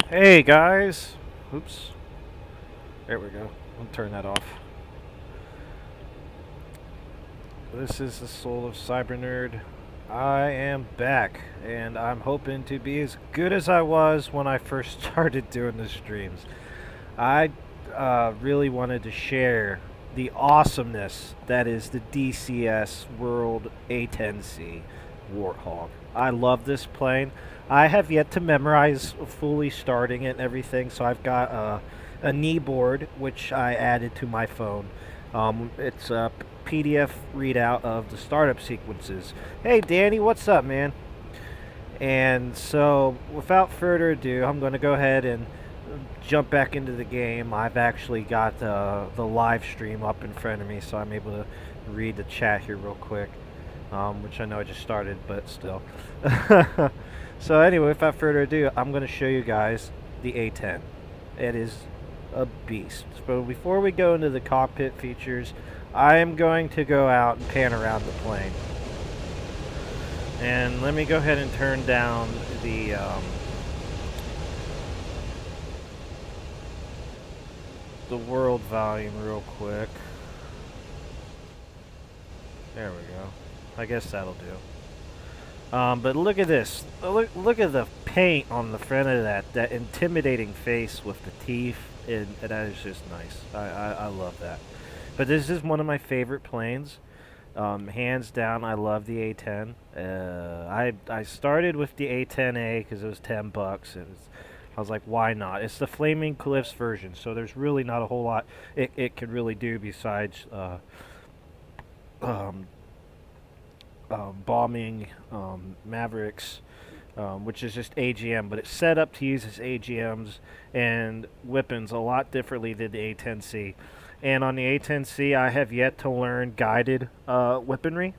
Hey guys! Oops. There we go. I'll turn that off. This is the Soul of Cyber Nerd. I am back, and I'm hoping to be as good as I was when I first started doing the streams. I really wanted to share the awesomeness that is the DCS World A10C Warthog. I love this plane. I have yet to memorize fully starting it and everything, so I've got a knee board which I added to my phone. It's a PDF readout of the startup sequences. Hey Danny, what's up, man? And so, without further ado, I'm going to go ahead and jump back into the game. I've actually got the live stream up in front of me, so I'm able to read the chat here real quick, which I know I just started, but still. So anyway, without further ado, I'm going to show you guys the A10. It is a beast. So before we go into the cockpit features, I am going to go out and pan around the plane. And let me go ahead and turn down the world volume real quick. There we go. I guess that'll do. But look at this. Look at the paint on the front of that intimidating face with the teeth, and that is just nice. I love that. But this is one of my favorite planes. Hands down, I love the A10. I started with the A10A because it was $10, and I was like, why not? It's the Flaming Cliffs version, so there's really not a whole lot it could really do besides bombing Mavericks, which is just AGM, but it's set up to use its AGMs and weapons a lot differently than the A10C. And on the A10C, I have yet to learn guided weaponry.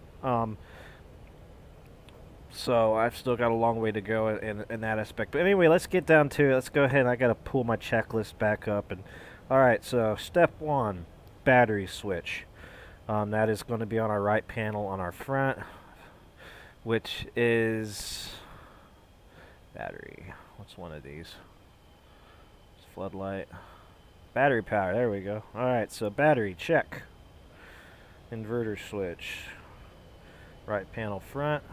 So I've still got a long way to go in that aspect. But anyway, let's get down to it. Let's go ahead. I got to pull my checklist back up. And all right, so step 1, battery switch. That is going to be on our right panel on our front, which is battery. What's one of these? It's floodlight. Battery power. There we go. All right, so battery check. Inverter switch. Right panel front.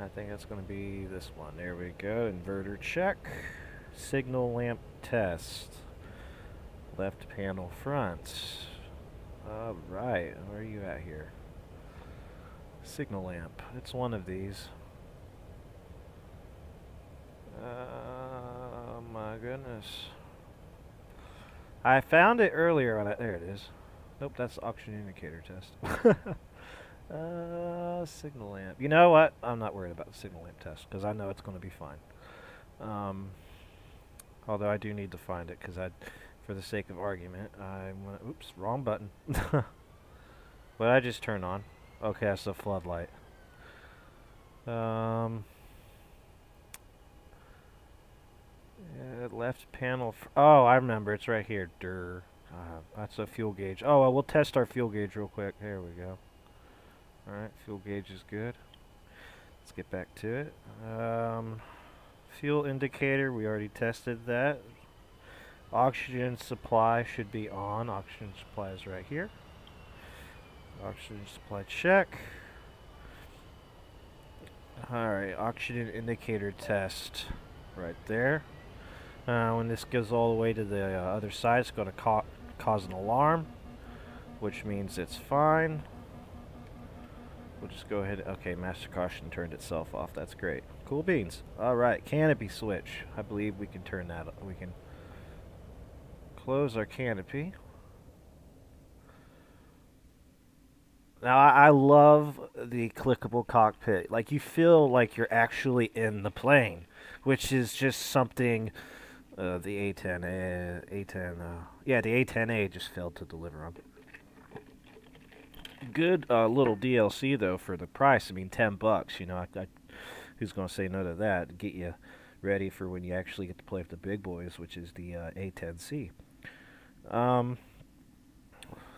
I think that's going to be this one. There we go. Inverter check. Signal lamp test. Left panel front. Alright, where are you at here? Signal lamp. It's one of these. Oh my goodness. I found it earlier on it. There it is. Nope, that's the oxygen indicator test. Signal lamp. You know what? I'm not worried about the signal lamp test because I know it's going to be fine. Although I do need to find it because for the sake of argument, I want to... Oops, wrong button. What did I just turn on? Okay, that's the floodlight. Yeah, left panel... oh, I remember. It's right here. That's a fuel gauge. Oh, well, we'll test our fuel gauge real quick. There we go. Alright, fuel gauge is good. Let's get back to it. Fuel indicator, we already tested that. Oxygen supply should be on. Oxygen supply is right here. Oxygen supply check. Alright, oxygen indicator test right there. When this goes all the way to the other side, it's going to cause an alarm, which means it's fine. We'll just go ahead. Okay, master caution turned itself off. That's great. Cool beans. Alright, canopy switch. I believe we can turn that up. We can close our canopy. Now, I love the clickable cockpit. Like, you feel like you're actually in the plane, which is just something the yeah, the A10A just failed to deliver on. Good little DLC, though, for the price. I mean, $10, you know, who's going to say no to that? Get you ready for when you actually get to play with the big boys, which is the A10C. Let's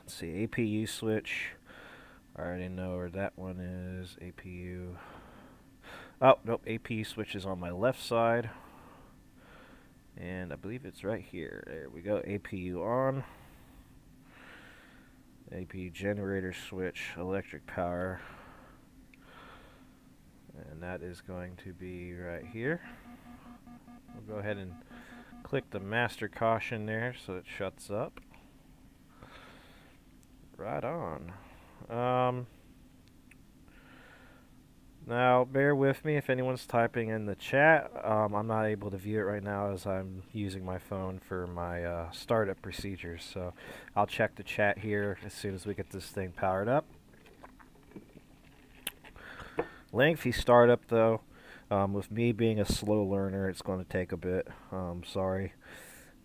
see, APU switch. I already know where that one is. APU. Oh, nope, APU switch is on my left side. And I believe it's right here. There we go. APU on. APU generator switch, electric power. And that is going to be right here. We'll go ahead and click the master caution there so it shuts up. Right on. Now, bear with me if anyone's typing in the chat. I'm not able to view it right now as I'm using my phone for my startup procedures. So I'll check the chat here as soon as we get this thing powered up. Lengthy startup, though. With me being a slow learner, it's going to take a bit. Sorry.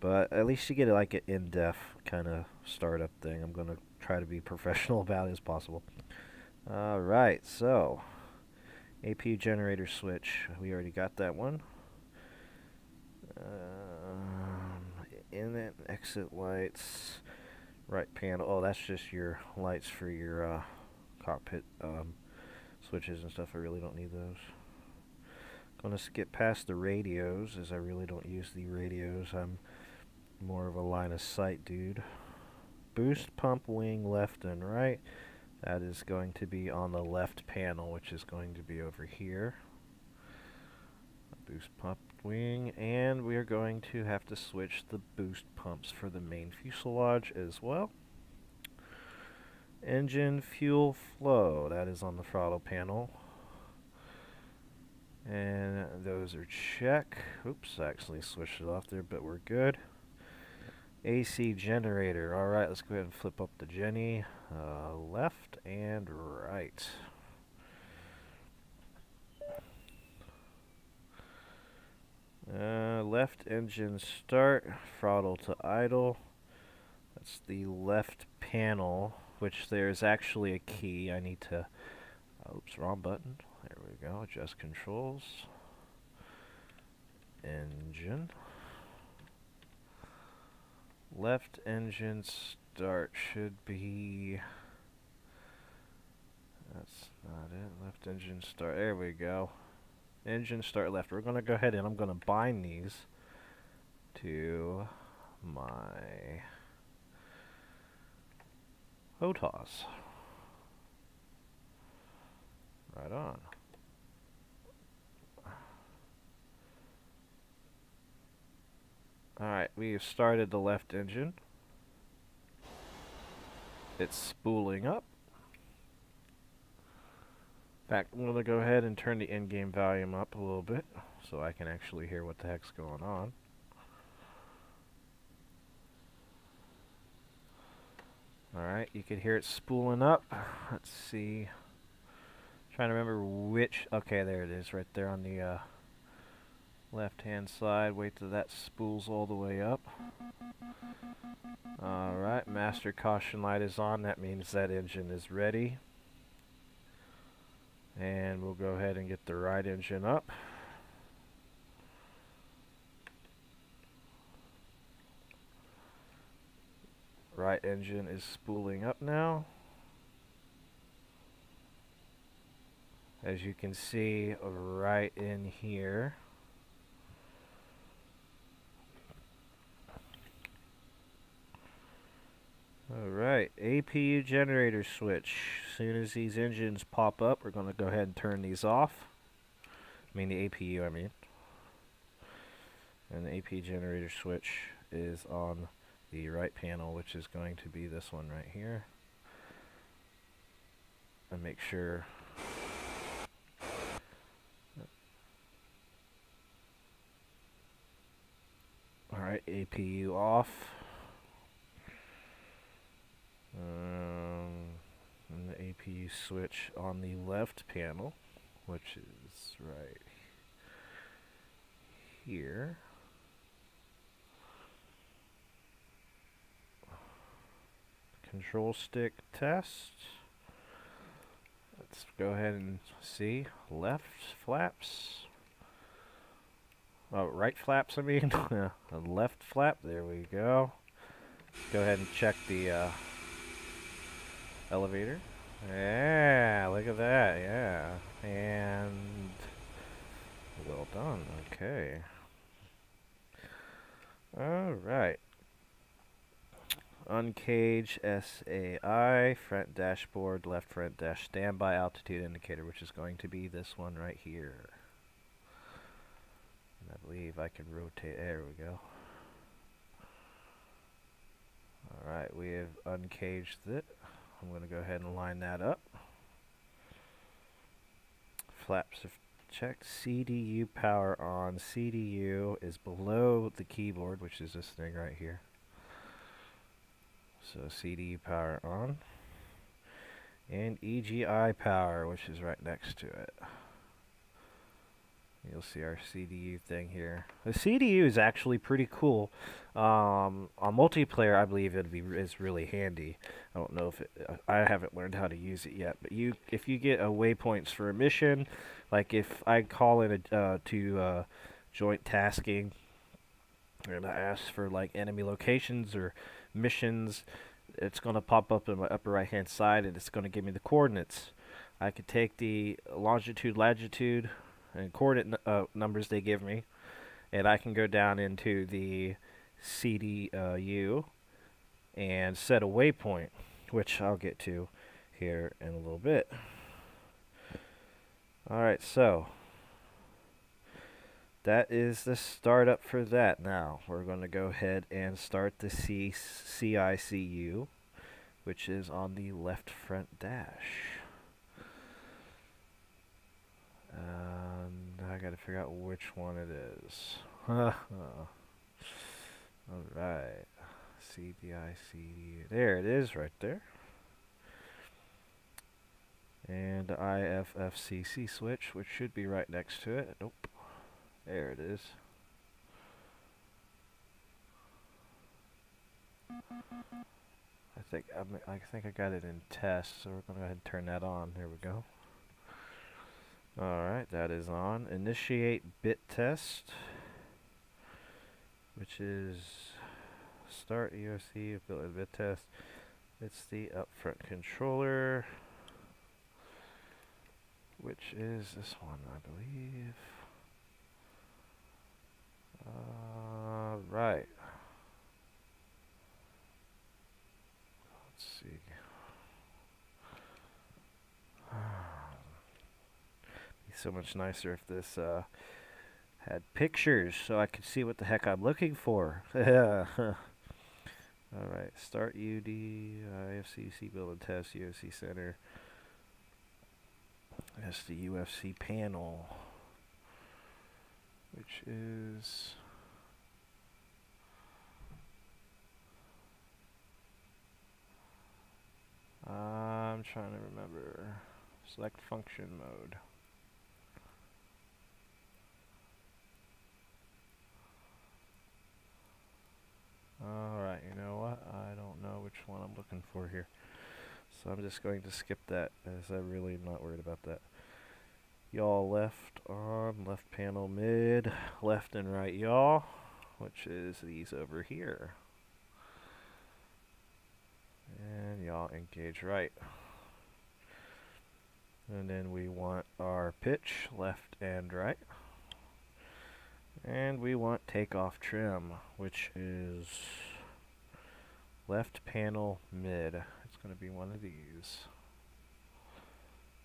But at least you get like an in-depth kind of startup thing. I'm going to try to be professional about it as possible. Alright, so APU generator switch. We already got that one. Inlet, exit lights, right panel. Oh, that's just your lights for your cockpit switches and stuff. I really don't need those. Gonna skip past the radios as I really don't use the radios. I'm more of a line of sight dude. Boost pump wing left and right. That is going to be on the left panel, which is going to be over here. Boost pump wing, and we are going to have to switch the boost pumps for the main fuselage as well. Engine fuel flow, that is on the throttle panel. And those are check. Oops, I actually switched it off there, but we're good. AC generator. Alright, let's go ahead and flip up the Jenny. Left and right. Left engine start, throttle to idle. That's the left panel, which there's actually a key. I need to, oops, wrong button. There we go, adjust controls. Engine. Left engine start should be, that's not it, left engine start, there we go. Engine start left. We're going to go ahead and I'm going to bind these to my HOTAS. Right on. Alright, we've started the left engine. It's spooling up. In fact, I'm going to go ahead and turn the in-game volume up a little bit so I can actually hear what the heck's going on. Alright, you can hear it spooling up. Let's see. Trying to remember which. Okay, there it is, right there on the left-hand side. Wait till that spools all the way up. Alright, master caution light is on. That means that engine is ready. And we'll go ahead and get the right engine up. Right engine is spooling up now. As you can see right in here. Alright, APU generator switch. As soon as these engines pop up, we're going to go ahead and turn these off. I mean the APU, I mean. And the APU generator switch is on the right panel, which is going to be this one right here. And make sure. Alright, APU off. And the APU switch on the left panel, which is right here. Control stick test. Let's go ahead and see. Left flaps. Oh, right flaps, I mean. Left flap. There we go. Go ahead and check the elevator. Yeah, look at that. Yeah. And well done. Okay. Alright. Uncage SAI, front dashboard, left front dash standby altitude indicator, which is going to be this one right here. And I believe I can rotate. There we go. Alright, we have uncaged it. I'm going to go ahead and line that up. Flaps are checked. CDU power on. CDU is below the keyboard, which is this thing right here. So CDU power on. And EGI power, which is right next to it. You'll see our CDU thing here. The CDU is actually pretty cool. On multiplayer, I believe is really handy. I don't know if I haven't learned how to use it yet. But if you get waypoints for a mission, like if I call in to joint tasking, and I ask for like enemy locations or missions, it's going to pop up in my upper right hand side, and it's going to give me the coordinates. I could take the longitude, latitude, and coordinate numbers they give me, and I can go down into the CDU and set a waypoint, which I'll get to here in a little bit. Alright, so that is the startup for that. Now we're going to go ahead and start the CICU, which is on the left front dash. And I gotta figure out which one it is. Alright. CDICD. There it is right there. And the IFFCC switch, which should be right next to it. Nope. There it is. I think I got it in test, so we're gonna go ahead and turn that on. There we go. Alright, that is on. Initiate bit test, which is start EOC ability bit test. It's the upfront controller, which is this one, I believe. Right. Let's see. So much nicer if this had pictures so I could see what the heck I'm looking for. Alright, start UD, IFCC build and test, UFC center. That's the UFC panel, which is I'm trying to remember. Select function mode. Alright, you know what? I don't know which one I'm looking for here. So I'm just going to skip that, as I'm really not worried about that. Yaw left on, left panel mid, left and right yaw, which is these over here. And yaw engage right. And then we want our pitch left and right. And we want takeoff trim, which is left panel mid. It's going to be one of these.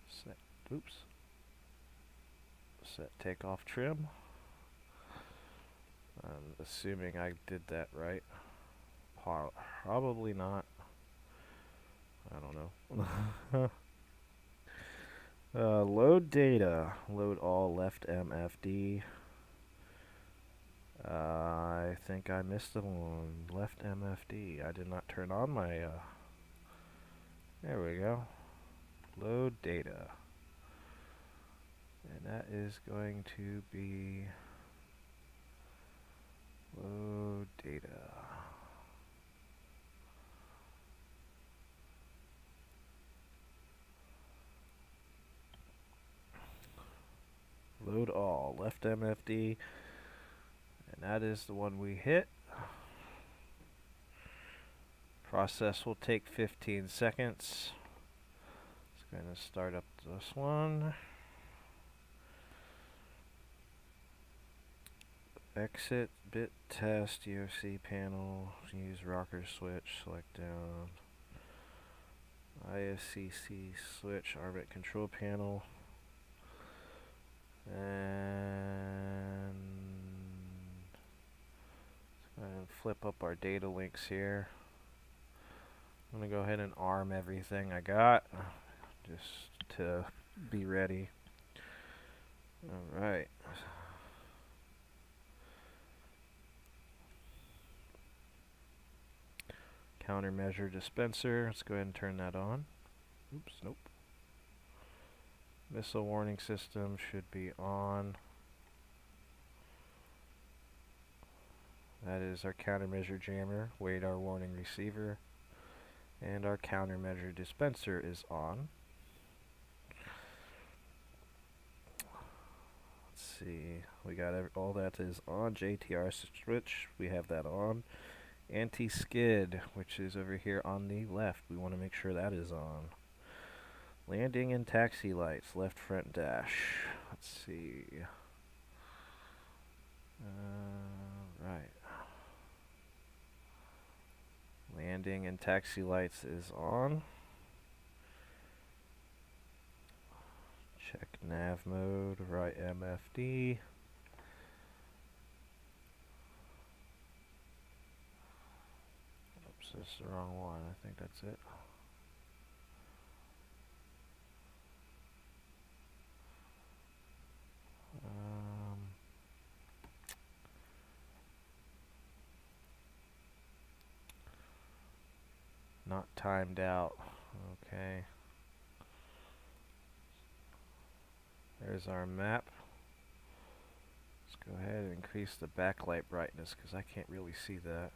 Set, oops. Set takeoff trim. I'm assuming I did that right. Probably not. I don't know. Load data. Load all left MFD. I think I missed the one. Left MFD. I did not turn on my, there we go. Load data. And that is going to be load data. Load all. Left MFD. And that is the one we hit. Process will take 15 seconds. It's going to start up this one. exit bit test UFC panel. Use rocker switch. Select down. A10C switch Arbit control panel. And flip up our data links here. I'm going to go ahead and arm everything I got just to be ready. Alright. Countermeasure dispenser. Let's go ahead and turn that on. Oops, nope. Missile warning system should be on. That is our countermeasure jammer, radar warning receiver, and our countermeasure dispenser is on. Let's see, we got all that is on. JTR switch, we have that on. Anti-skid, which is over here on the left, we want to make sure that is on. Landing and taxi lights, left front dash. Let's see. Right. Landing and taxi lights is on. Check nav mode, right MFD. Oops, that's the wrong one. I think that's it. Not timed out. Okay. There's our map. Let's go ahead and increase the backlight brightness because I can't really see that.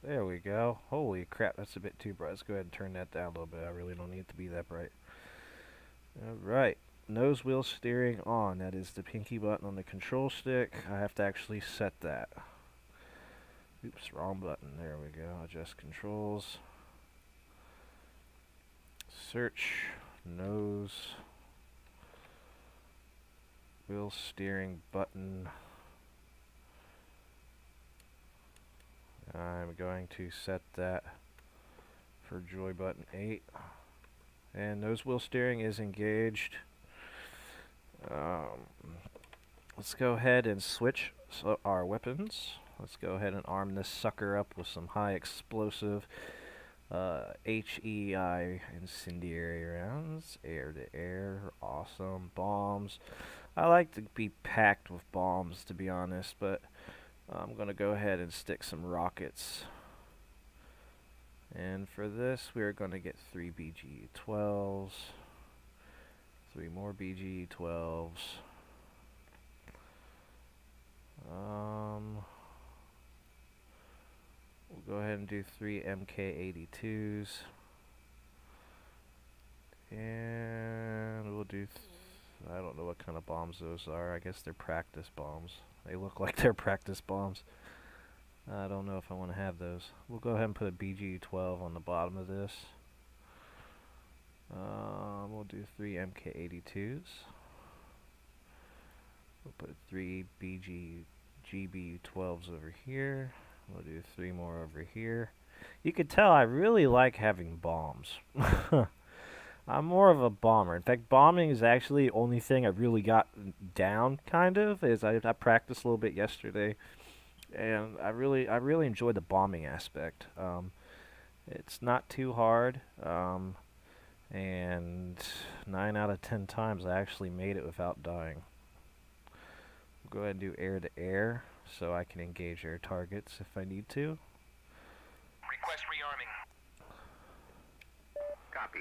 There we go. Holy crap, that's a bit too bright. Let's go ahead and turn that down a little bit. I really don't need it to be that bright. Alright. Nose wheel steering on. That is the pinky button on the control stick. I have to actually set that. Oops, wrong button. There we go. Adjust controls. Search. Nose. Wheel steering button. I'm going to set that for joy button 8. And nose wheel steering is engaged. Let's go ahead and switch our weapons. Let's go ahead and arm this sucker up with some high explosive HEI incendiary rounds. Air to air, awesome. Bombs. I like to be packed with bombs, to be honest, but I'm going to go ahead and stick some rockets. And for this, we're going to get 3 BG-12s, 3 more BG-12s. We'll go ahead and do 3 MK-82s. And we'll do, I don't know what kind of bombs those are. I guess they're practice bombs. They look like they're practice bombs. I don't know if I want to have those. We'll go ahead and put a BG-12 on the bottom of this. We'll do 3 MK-82s. We'll put 3 GB-12s over here. We'll do 3 more over here. You can tell I really like having bombs. I'm more of a bomber. In fact, bombing is actually the only thing I've really got down, kind of. I practiced a little bit yesterday, and I really enjoy the bombing aspect. It's not too hard, and 9 out of 10 times I actually made it without dying. We'll go ahead and do air to air, so I can engage air targets if I need to. Request rearming. Copy.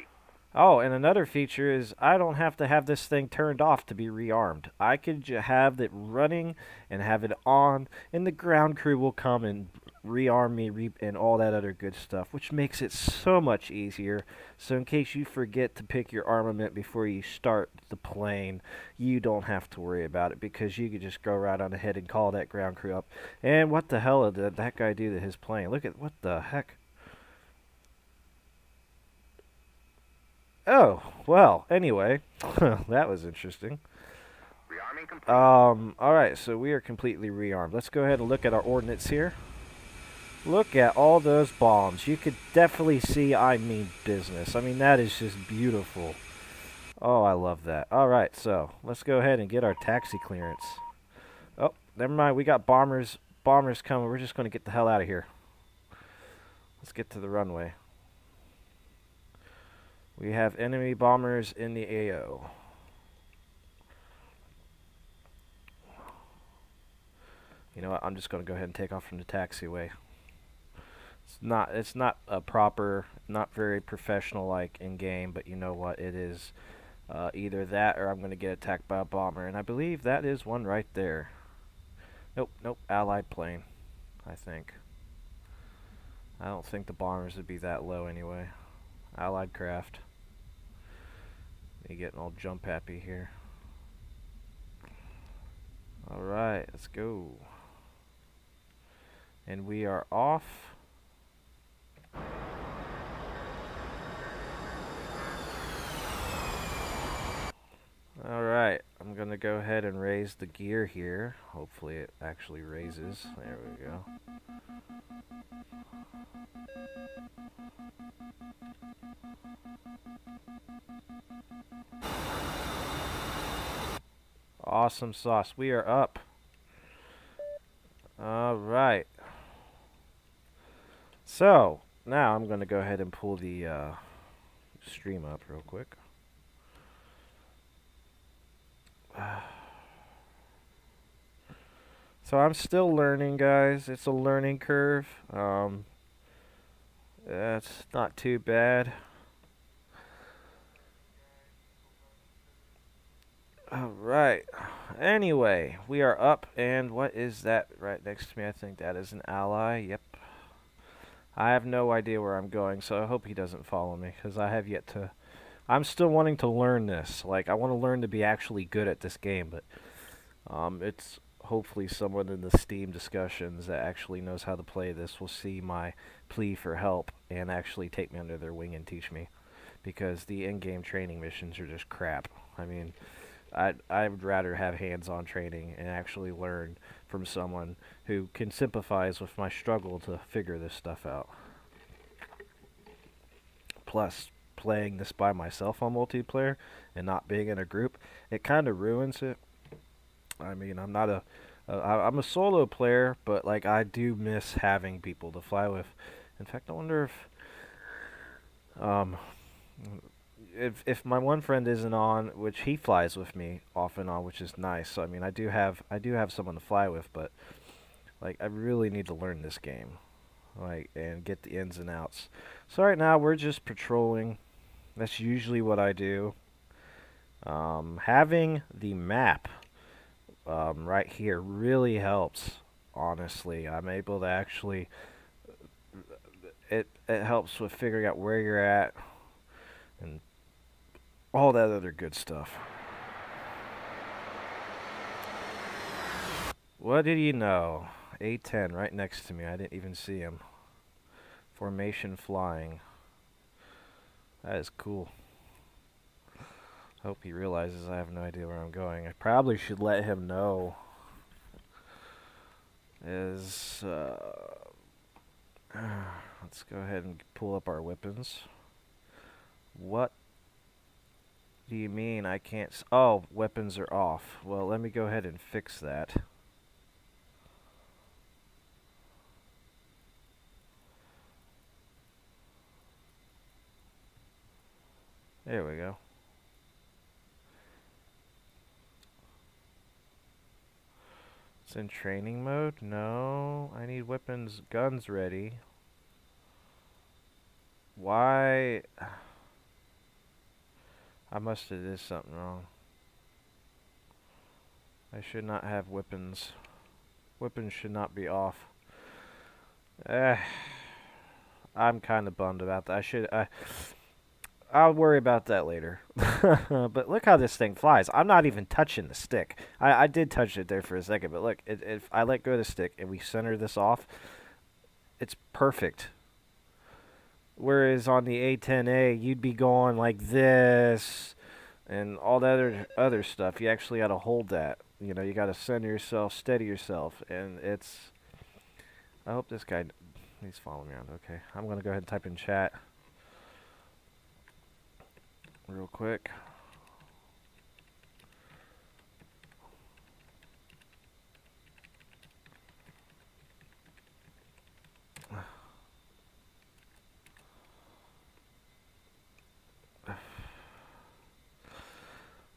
Oh, and another feature is I don't have to have this thing turned off to be rearmed. I could have it running and have it on, and the ground crew will come and rearm me and all that other good stuff, which makes it so much easier. So in case you forget to pick your armament before you start the plane, you don't have to worry about it because you could just go right on ahead and call that ground crew up. And what the hell did that guy do to his plane? Look at, what the heck? Oh, well, anyway, that was interesting. Rearming complete. Alright, so we are completely rearmed. Let's go ahead and look at our ordnance here. Look at all those bombs. You could definitely see I mean business. I mean, that is just beautiful. Oh, I love that. Alright, so let's go ahead and get our taxi clearance. Oh, never mind. We got bombers coming. We're just going to get the hell out of here. Let's get to the runway. We have enemy bombers in the AO. You know what? I'm just going to go ahead and take off from the taxiway. It's not a proper, not very professional like in game, but you know what? It is either that or I'm going to get attacked by a bomber, and I believe that is one right there. Nope, nope, Allied plane, I think. I don't think the bombers would be that low anyway. Allied craft. Me getting all jump happy here. Alright, let's go. And we are off. Alright, I'm gonna go ahead and raise the gear here. Hopefully it actually raises. There we go. Awesome sauce. We are up. Alright. So, now I'm going to go ahead and pull the stream up real quick. So I'm still learning, guys. It's a learning curve. It's not too bad. Alright. Anyway, we are up, and what is that right next to me? I think that is an ally. Yep. I have no idea where I'm going, so I hope he doesn't follow me, because I have yet to... I'm still wanting to learn this. Like, I want to learn to be actually good at this game, but it's hopefully someone in the Steam discussions that actually knows how to play this will see my plea for help and actually take me under their wing and teach me, because the in-game training missions are just crap. I mean... I'd rather have hands-on training and actually learn from someone who can sympathize with my struggle to figure this stuff out. Plus, playing this by myself on multiplayer and not being in a group, it kind of ruins it. I mean, I'm not I'm a solo player, but like I do miss having people to fly with. In fact, I wonder if my one friend isn't on, which he flies with me off and on, which is nice. So I mean, I do have someone to fly with, but like I really need to learn this game, like, and get the ins and outs. So right now we're just patrolling. That's usually what I do. Having the map right here really helps. Honestly, I'm able to actually it helps with figuring out where you're at and all that other good stuff. What did you know? A10 right next to me. I didn't even see him. Formation flying. That is cool. Hope he realizes I have no idea where I'm going. I probably should let him know. Let's go ahead and pull up our weapons. What do you mean I can't oh, weapons are off. Well, let me go ahead and fix that. There we go. It's in training mode? No, I need weapons, guns ready. Why? I must have did something wrong. I should not have weapons. Weapons should not be off. I'm kind of bummed about that. I'll worry about that later. But look how this thing flies. I'm not even touching the stick. I did touch it there for a second, but look, if I let go of the stick and we center this off, it's perfect. Whereas on the A10A, you'd be going like this, and all that other stuff. You actually got to hold that. You know, you got to center yourself, steady yourself, and it's. I hope this guy, he's following me around. Okay, I'm gonna go ahead and type in chat real quick.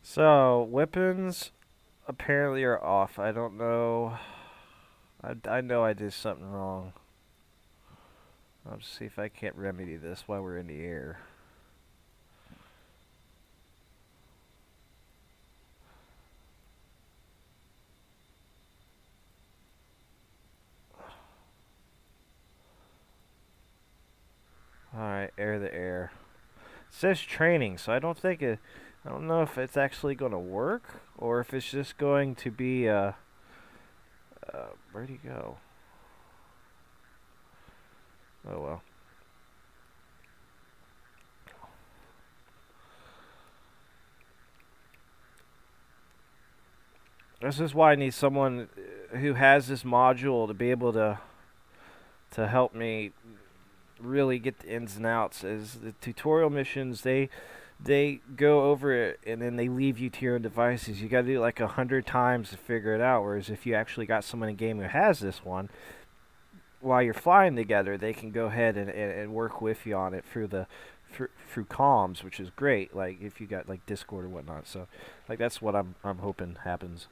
So weapons apparently are off. I don't know. I know I did something wrong. I'll just see if I can't remedy this while we're in the air. Alright, air the air. It says training, so I don't think it. I don't know if it's actually going to work or if it's just going to be. Where'd he go? Oh well. This is why I need someone who has this module to be able to help me really get the ins and outs. Is the tutorial missions, they go over it and then they leave you to your own devices. You got to do it like 100 times to figure it out. Whereas if you actually got someone in game who has this one, while you're flying together, they can go ahead and work with you on it through the through comms, which is great. Like if you got like Discord or whatnot. So like that's what I'm hoping happens.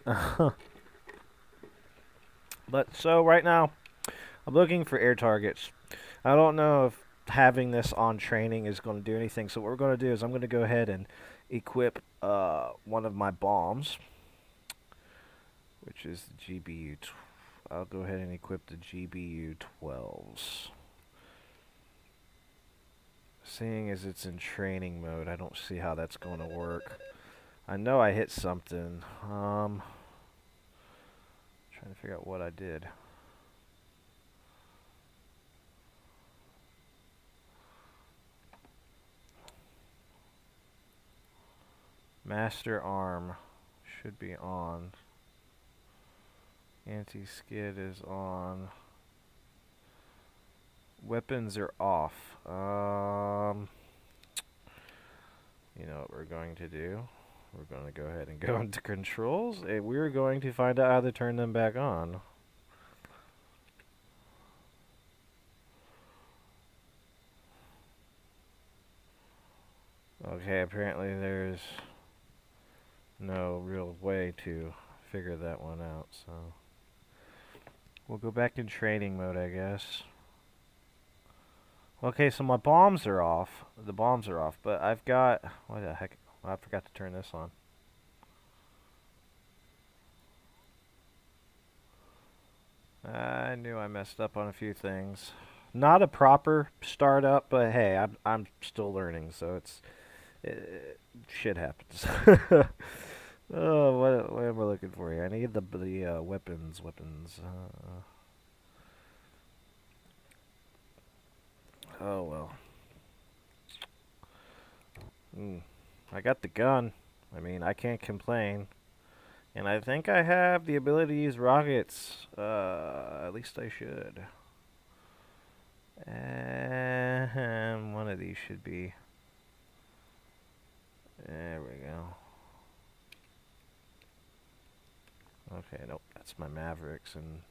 But so right now, I'm looking for air targets. I don't know if having this on training is going to do anything. So what we're going to do is I'm going to go ahead and equip one of my bombs, which is the GBU. I'll go ahead and equip the GBU 12s. Seeing as it's in training mode, I don't see how that's going to work. I know I hit something. Trying to figure out what I did. Master arm should be on. Anti-skid is on. Weapons are off. You know what we're going to do? We're going to go ahead and go into controls, and we're going to find out how to turn them back on. Okay, apparently there's no real way to figure that one out, so we'll go back in training mode, I guess. Okay, so my bombs are off. The bombs are off, but I've got... What the heck? Oh, I forgot to turn this on. I knew I messed up on a few things. Not a proper startup, but hey, I'm still learning, so it's... shit happens. Oh, what am I looking for here? I need the weapons. Oh well. I got the gun. I mean, I can't complain. And I think I have the ability to use rockets. At least I should. And one of these should be. There we go. Okay, nope, that's my Mavericks and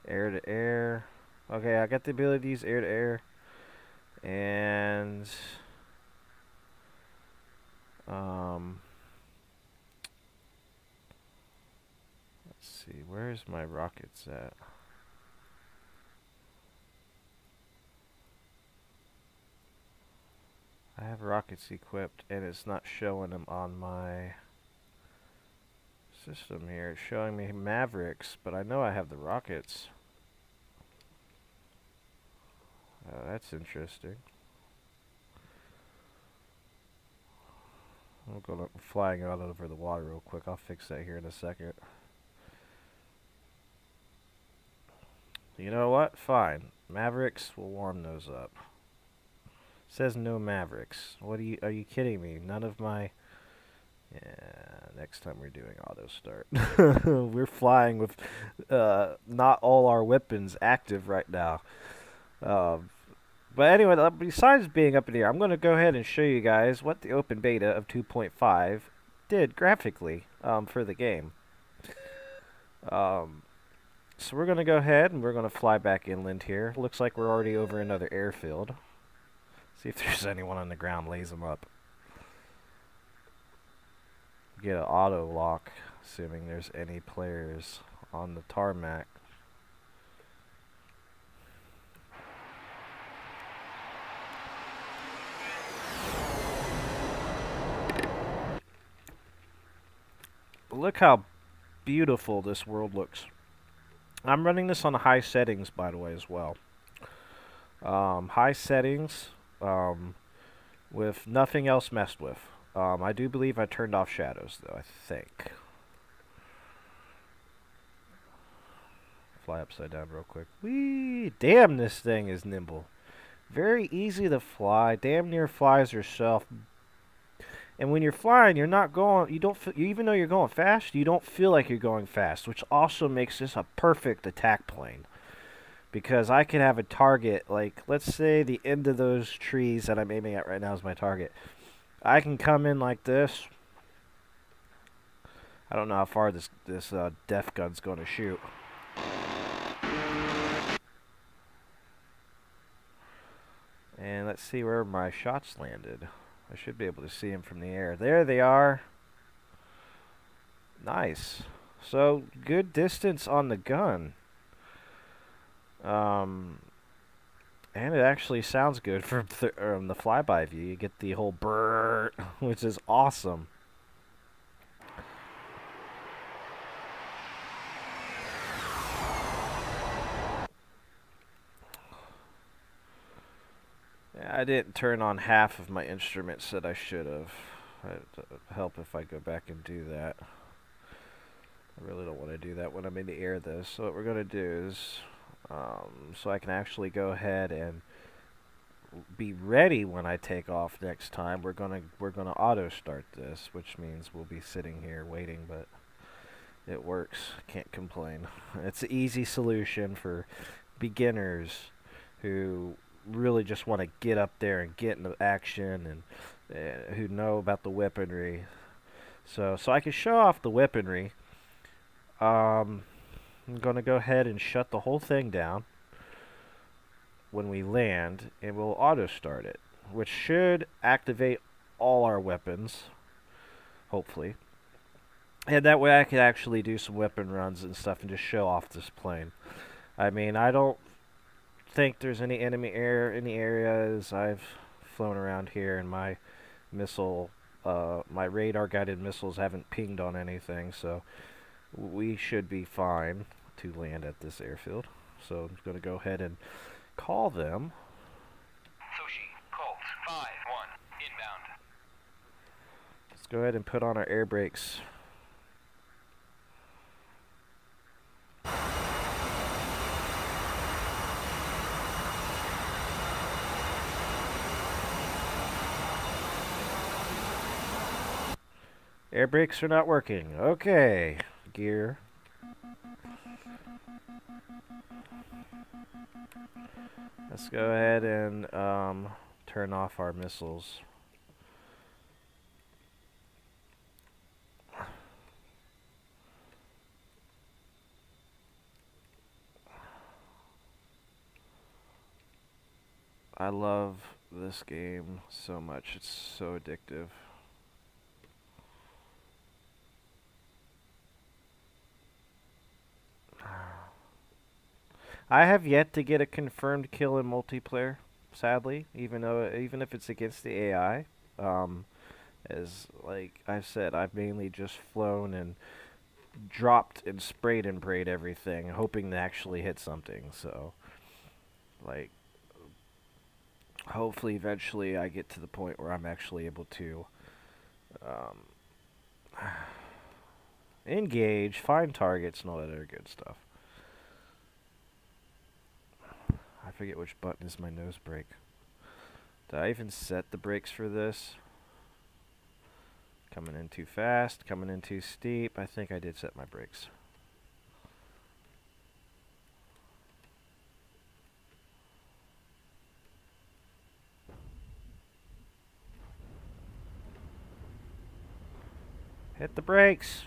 air to air. Okay, I got the ability to use air to air. And let's see, where's my rockets at? I have rockets equipped and it's not showing them on my system here. It's showing me Mavericks, but I know I have the rockets. That's interesting. I'm going flying out over the water real quick. I'll fix that here in a second. You know what? Fine. Mavericks, will warm those up. It says no Mavericks. What are you kidding me? None of my Yeah, next time we're doing auto start. We're flying with not all our weapons active right now. Um, but anyway, besides being up in the air, I'm going to go ahead and show you guys what the open beta of 2.5 did graphically for the game. So we're going to go ahead and we're going to fly back inland here. Looks like we're already over another airfield. See if there's anyone on the ground, lays them up. Get an auto lock, assuming there's any players on the tarmac. Look how beautiful this world looks. I'm running this on the high settings, by the way, as well. High settings with nothing else messed with. I do believe I turned off shadows, though, I think. Fly upside down real quick. Whee! Damn, this thing is nimble. Very easy to fly. Damn near flies yourself. And when you're flying, you're not going, even though you're going fast, you don't feel like you're going fast, which also makes this a perfect attack plane. Because I could have a target, like, let's say the end of those trees that I'm aiming at right now is my target. I can come in like this. I don't know how far this def gun's going to shoot. And let's see where my shots landed. I should be able to see them from the air. There they are. Nice. So, good distance on the gun. And it actually sounds good from the flyby view. You get the whole brrr, which is awesome. Yeah, I didn't turn on half of my instruments that I should have. It'd help if I go back and do that. I really don't want to do that when I'm in the air, though. So what we're going to do is, so I can actually go ahead and be ready when I take off next time. We're gonna auto start this, which means we'll be sitting here waiting, but it works. Can't complain. It's an easy solution for beginners who really just want to get up there and get into action, and who know about the weaponry. So I can show off the weaponry. I'm gonna go ahead and shut the whole thing down when we land, and we'll auto start it, which should activate all our weapons, hopefully. And that way I can actually do some weapon runs and stuff and just show off this plane. I mean, I don't think there's any enemy air in the areas I've flown around here, and my my radar guided missiles haven't pinged on anything, so we should be fine to land at this airfield. So I'm going to go ahead and call them. Sushi, Colt, 5-1, inbound. Let's go ahead and put on our air brakes. Air brakes are not working. Okay, gear. Let's go ahead and turn off our missiles. I love this game so much. It's so addictive. I have yet to get a confirmed kill in multiplayer, sadly, even if it's against the AI. As like I've said, I've mainly just flown and dropped and sprayed and prayed everything, hoping to actually hit something. So, like, hopefully eventually I get to the point where I'm actually able to engage, find targets, and all that other good stuff. I forget which button is my nose brake. Did I even set the brakes for this? Coming in too fast, coming in too steep. I think I did set my brakes. Hit the brakes.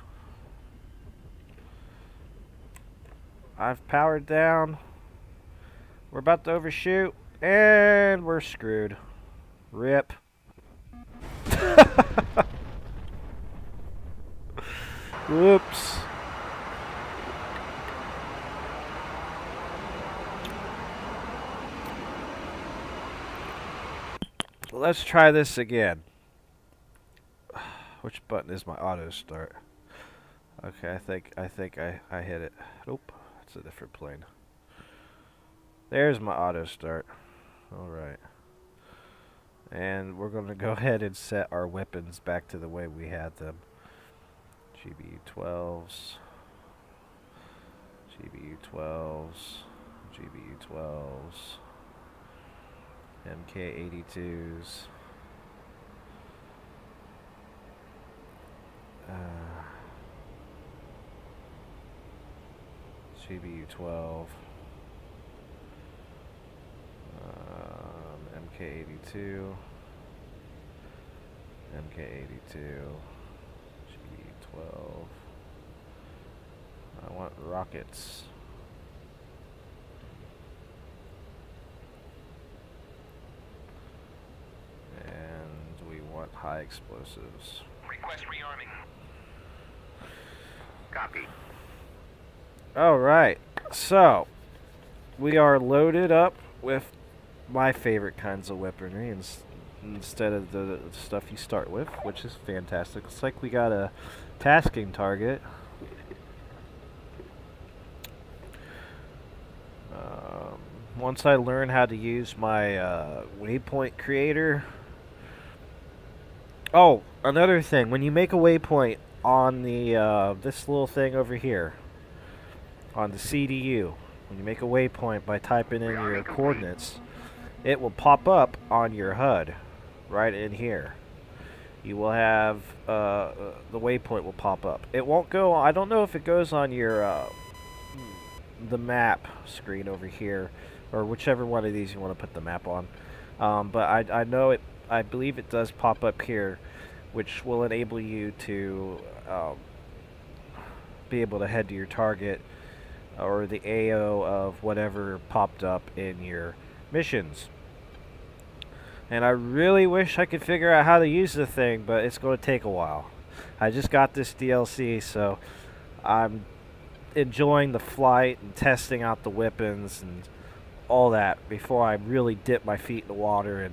I've powered down. We're about to overshoot, and we're screwed. Rip. Whoops. Let's try this again. Which button is my auto start? Okay, I think I hit it. Nope, it's a different plane. There's my auto start. All right. And we're going to go ahead and set our weapons back to the way we had them. GBU-12s. GBU-12s. GBU-12s. MK-82s. GBU-12. MK-82. MK-82. GBU-12. I want rockets. And we want high explosives. Request rearming. Copy. Alright, so we are loaded up with my favorite kinds of weaponry instead of the stuff you start with, which is fantastic. Looks like we got a tasking target. Once I learn how to use my waypoint creator. Oh, another thing, when you make a waypoint on the this little thing over here, on the CDU, when you make a waypoint by typing in your coordinates, it will pop up on your HUD right in here. You will have the waypoint will pop up. It won't go. I don't know if it goes on your the map screen over here, or whichever one of these you want to put the map on. But I know it. I believe it does pop up here, which will enable you to be able to head to your target or the AO of whatever popped up in your missions. And I really wish I could figure out how to use the thing, but it's going to take a while. I just got this DLC, so I'm enjoying the flight and testing out the weapons and all that before I really dip my feet in the water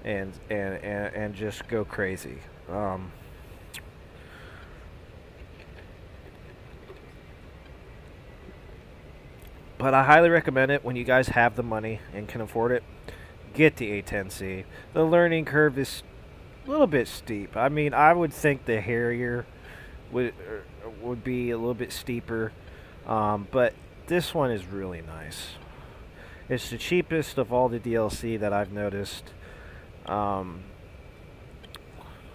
and just go crazy. But I highly recommend it when you guys have the money and can afford it. Get the A10C. The learning curve is a little bit steep. I mean, I would think the Harrier would be a little bit steeper, but this one is really nice. It's the cheapest of all the DLC that I've noticed,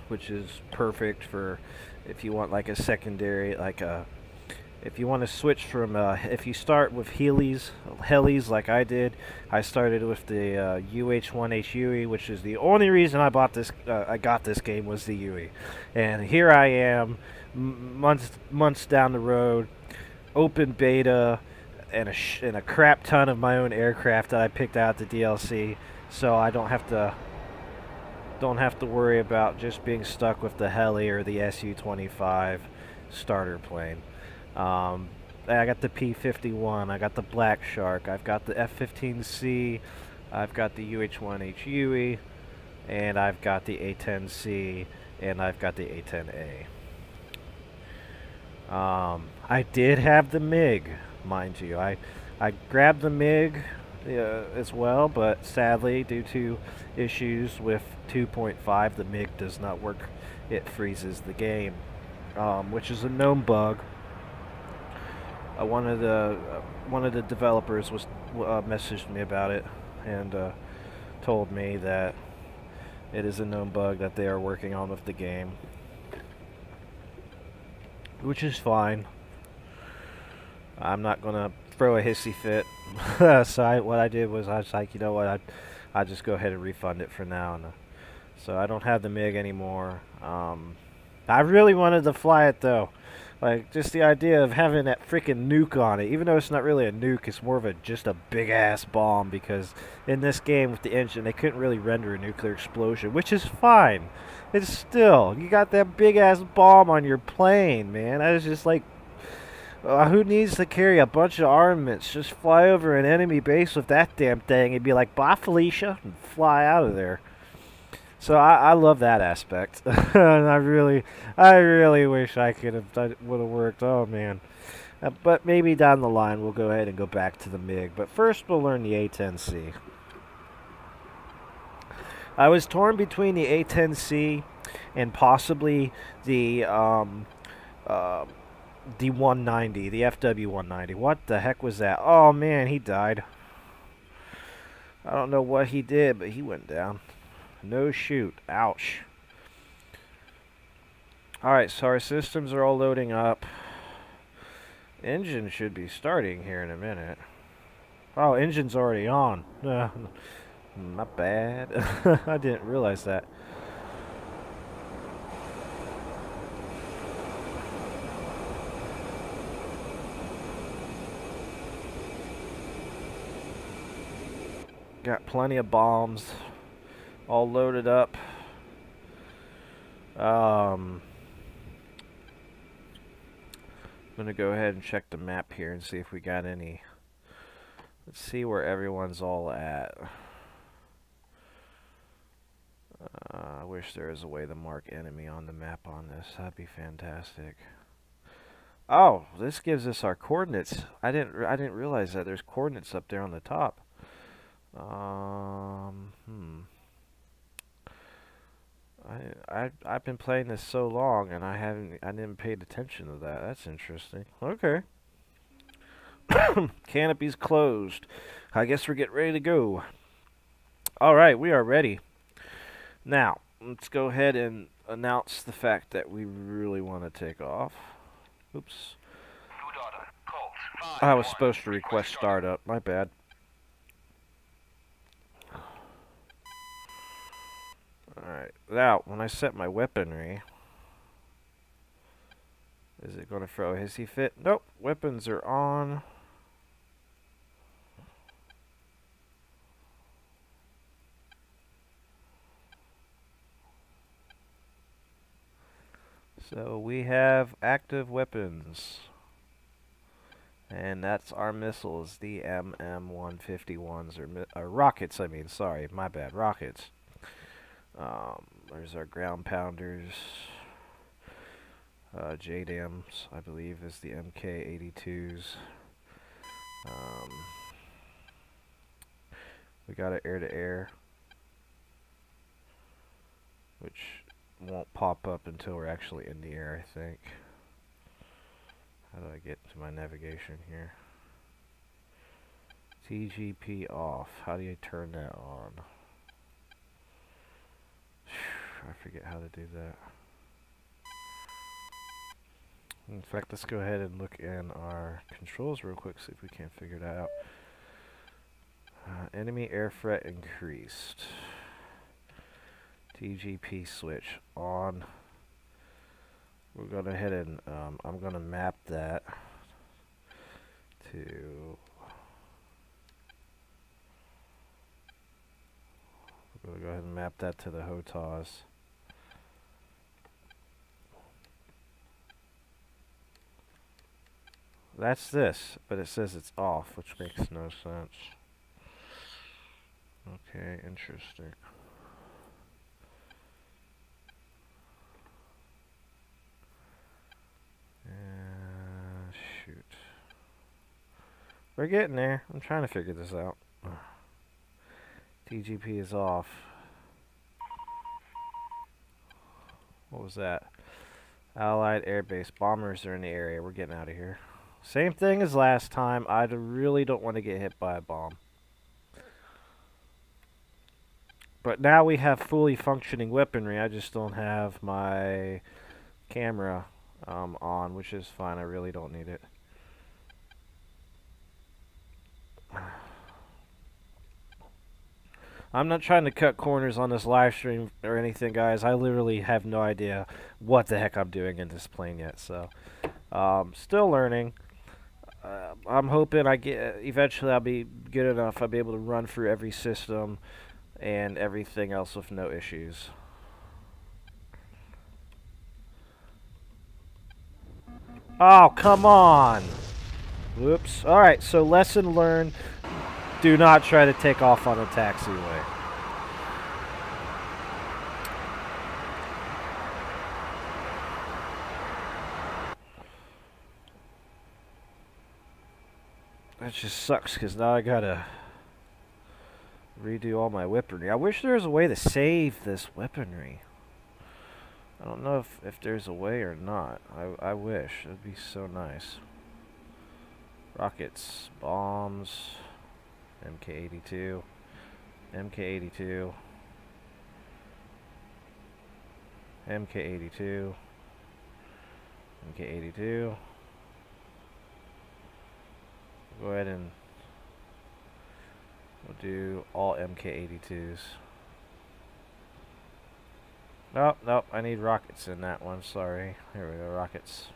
which is perfect for if you want like a secondary, like a. If you want to switch from, if you start with helis like I did, I started with the UH-1H UE, which is the only reason I bought this. I got this game was the UE, and here I am, months down the road, open beta, and a crap ton of my own aircraft that I picked out the DLC, so I don't have to worry about just being stuck with the heli or the Su-25 starter plane. I got the P-51, I got the Black Shark, I've got the F-15C, I've got the UH-1H UE, and I've got the A10C, and I've got the A10A. I did have the MiG, mind you. I grabbed the MiG as well, but sadly, due to issues with 2.5, the MiG does not work. It freezes the game, which is a known bug. One of the developers messaged me about it and told me that it is a known bug that they are working on with the game. which is fine. I'm not gonna throw a hissy fit. So what I did was I was like, you know what, I just go ahead and refund it for now. And so I don't have the MiG anymore. I really wanted to fly it though. Like, just the idea of having that freaking nuke on it, even though it's not really a nuke, it's more of just a big-ass bomb, because in this game with the engine, they couldn't really render a nuclear explosion, which is fine. It's still, you got that big-ass bomb on your plane, man. I was just like, who needs to carry a bunch of armaments? Just fly over an enemy base with that damn thing and be like, bye, Felicia, and fly out of there. So I love that aspect, and I really wish I could have would have worked. Oh man, but maybe down the line we'll go ahead and go back to the MiG. But first we'll learn the A10C. I was torn between the A10C and possibly the 190, the FW190. What the heck was that? Oh man, he died. I don't know what he did, but he went down. No shoot. Ouch. Alright, so our systems are all loading up. Engine should be starting here in a minute. Oh, engine's already on. Not bad. I didn't realize that. Got plenty of bombs. All loaded up. I'm gonna go ahead and check the map here and see if we got any. Let's see where everyone's all at. I wish there was a way to mark enemy on the map on this. That'd be fantastic. Oh, this gives us our coordinates. I didn't realize that there's coordinates up there on the top. I've been playing this so long and I didn't pay attention to that. That's interesting. Okay. Canopy's closed. I guess we're getting ready to go. Alright, we are ready. Now, let's go ahead and announce the fact that we really want to take off. Oops. I was supposed to request startup. My bad. Alright, now, when I set my weaponry, is it going to throw a hissy fit? Nope, weapons are on. So we have active weapons. And that's our missiles, the MM-151s, or rockets, I mean, sorry, my bad, rockets. There's our ground pounders. JDAMs, I believe, is the MK-82s. We got an air-to-air, which won't pop up until we're actually in the air, I think. How do I get to my navigation here? TGP off. How do you turn that on? I forget how to do that. In fact, let's go ahead and look in our controls real quick, see if we can't figure that out. Enemy air threat increased. TGP switch on. We're going to head and I'm going to map that to we're going to go ahead and map that to the HOTAS. That's this, but it says it's off, which makes no sense. Okay, interesting. Shoot. We're getting there. I'm trying to figure this out. TGP is off. What was that? Allied airbase. Bombers are in the area. We're getting out of here. Same thing as last time. I really don't want to get hit by a bomb. But now we have fully functioning weaponry. I just don't have my camera on, which is fine. I really don't need it. I'm not trying to cut corners on this live stream or anything, guys. I literally have no idea what the heck I'm doing in this plane yet, so still learning. I'm hoping eventually I'll be good enough. I'll be able to run through every system and everything else with no issues. Oh, come on! Whoops. Alright, so lesson learned. Do not try to take off on a taxiway. That just sucks, because now I gotta redo all my weaponry. I wish there was a way to save this weaponry. I don't know if there's a way or not. I wish. It'd be so nice. Rockets, bombs, MK82, MK82, MK82, MK82. Go ahead and we'll do all MK82s. Nope, nope, I need rockets in that one, sorry. Here we go, rockets.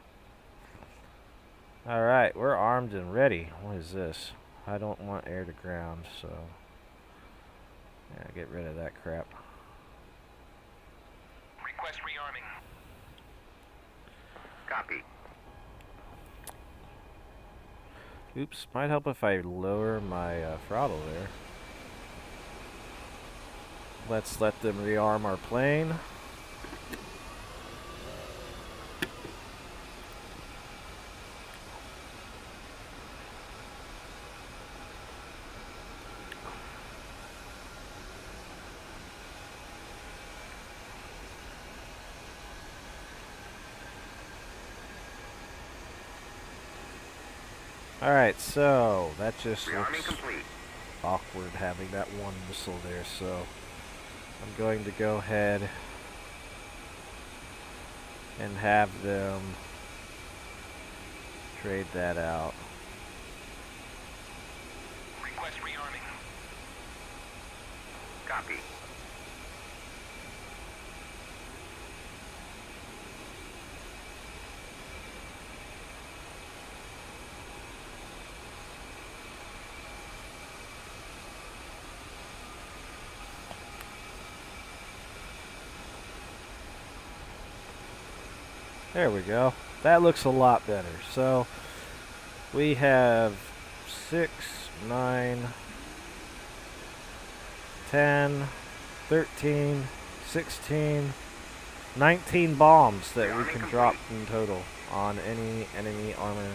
Alright, we're armed and ready. What is this? I don't want air to ground, so yeah, get rid of that crap. Request rearming. Copy. Oops, might help if I lower my throttle there. Let's let them rearm our plane. Alright, so that just looks awkward having that one missile there, so I'm going to go ahead and have them trade that out. Request rearming. Copy. There we go. That looks a lot better. So we have 6, 9, 10, 13, 16, 19 bombs that we can drop in total on any enemy armor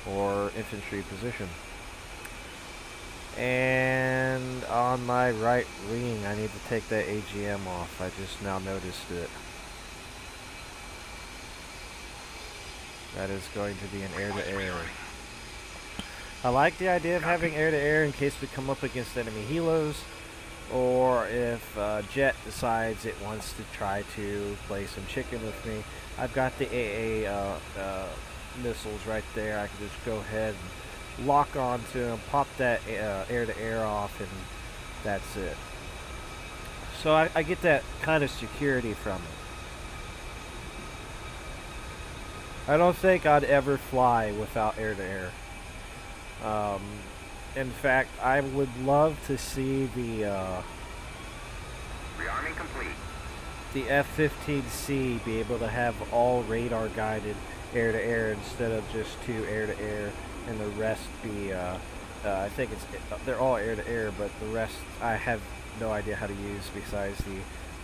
or infantry position. And on my right wing, I need to take that AGM off. I just now noticed it. That is going to be an air-to-air. I like the idea of having air-to-air in case we come up against enemy helos, or if Jet decides it wants to try to play some chicken with me. I've got the AA missiles right there. I can just go ahead and lock onto them, pop that air-to-air off, and that's it. So I get that kind of security from it. I don't think I'd ever fly without air-to-air. In fact, I would love to see the Rearming complete. the A10C be able to have all radar-guided air-to-air instead of just 2 air-to-air, and the rest be I think they're all air-to-air, but the rest I have no idea how to use besides the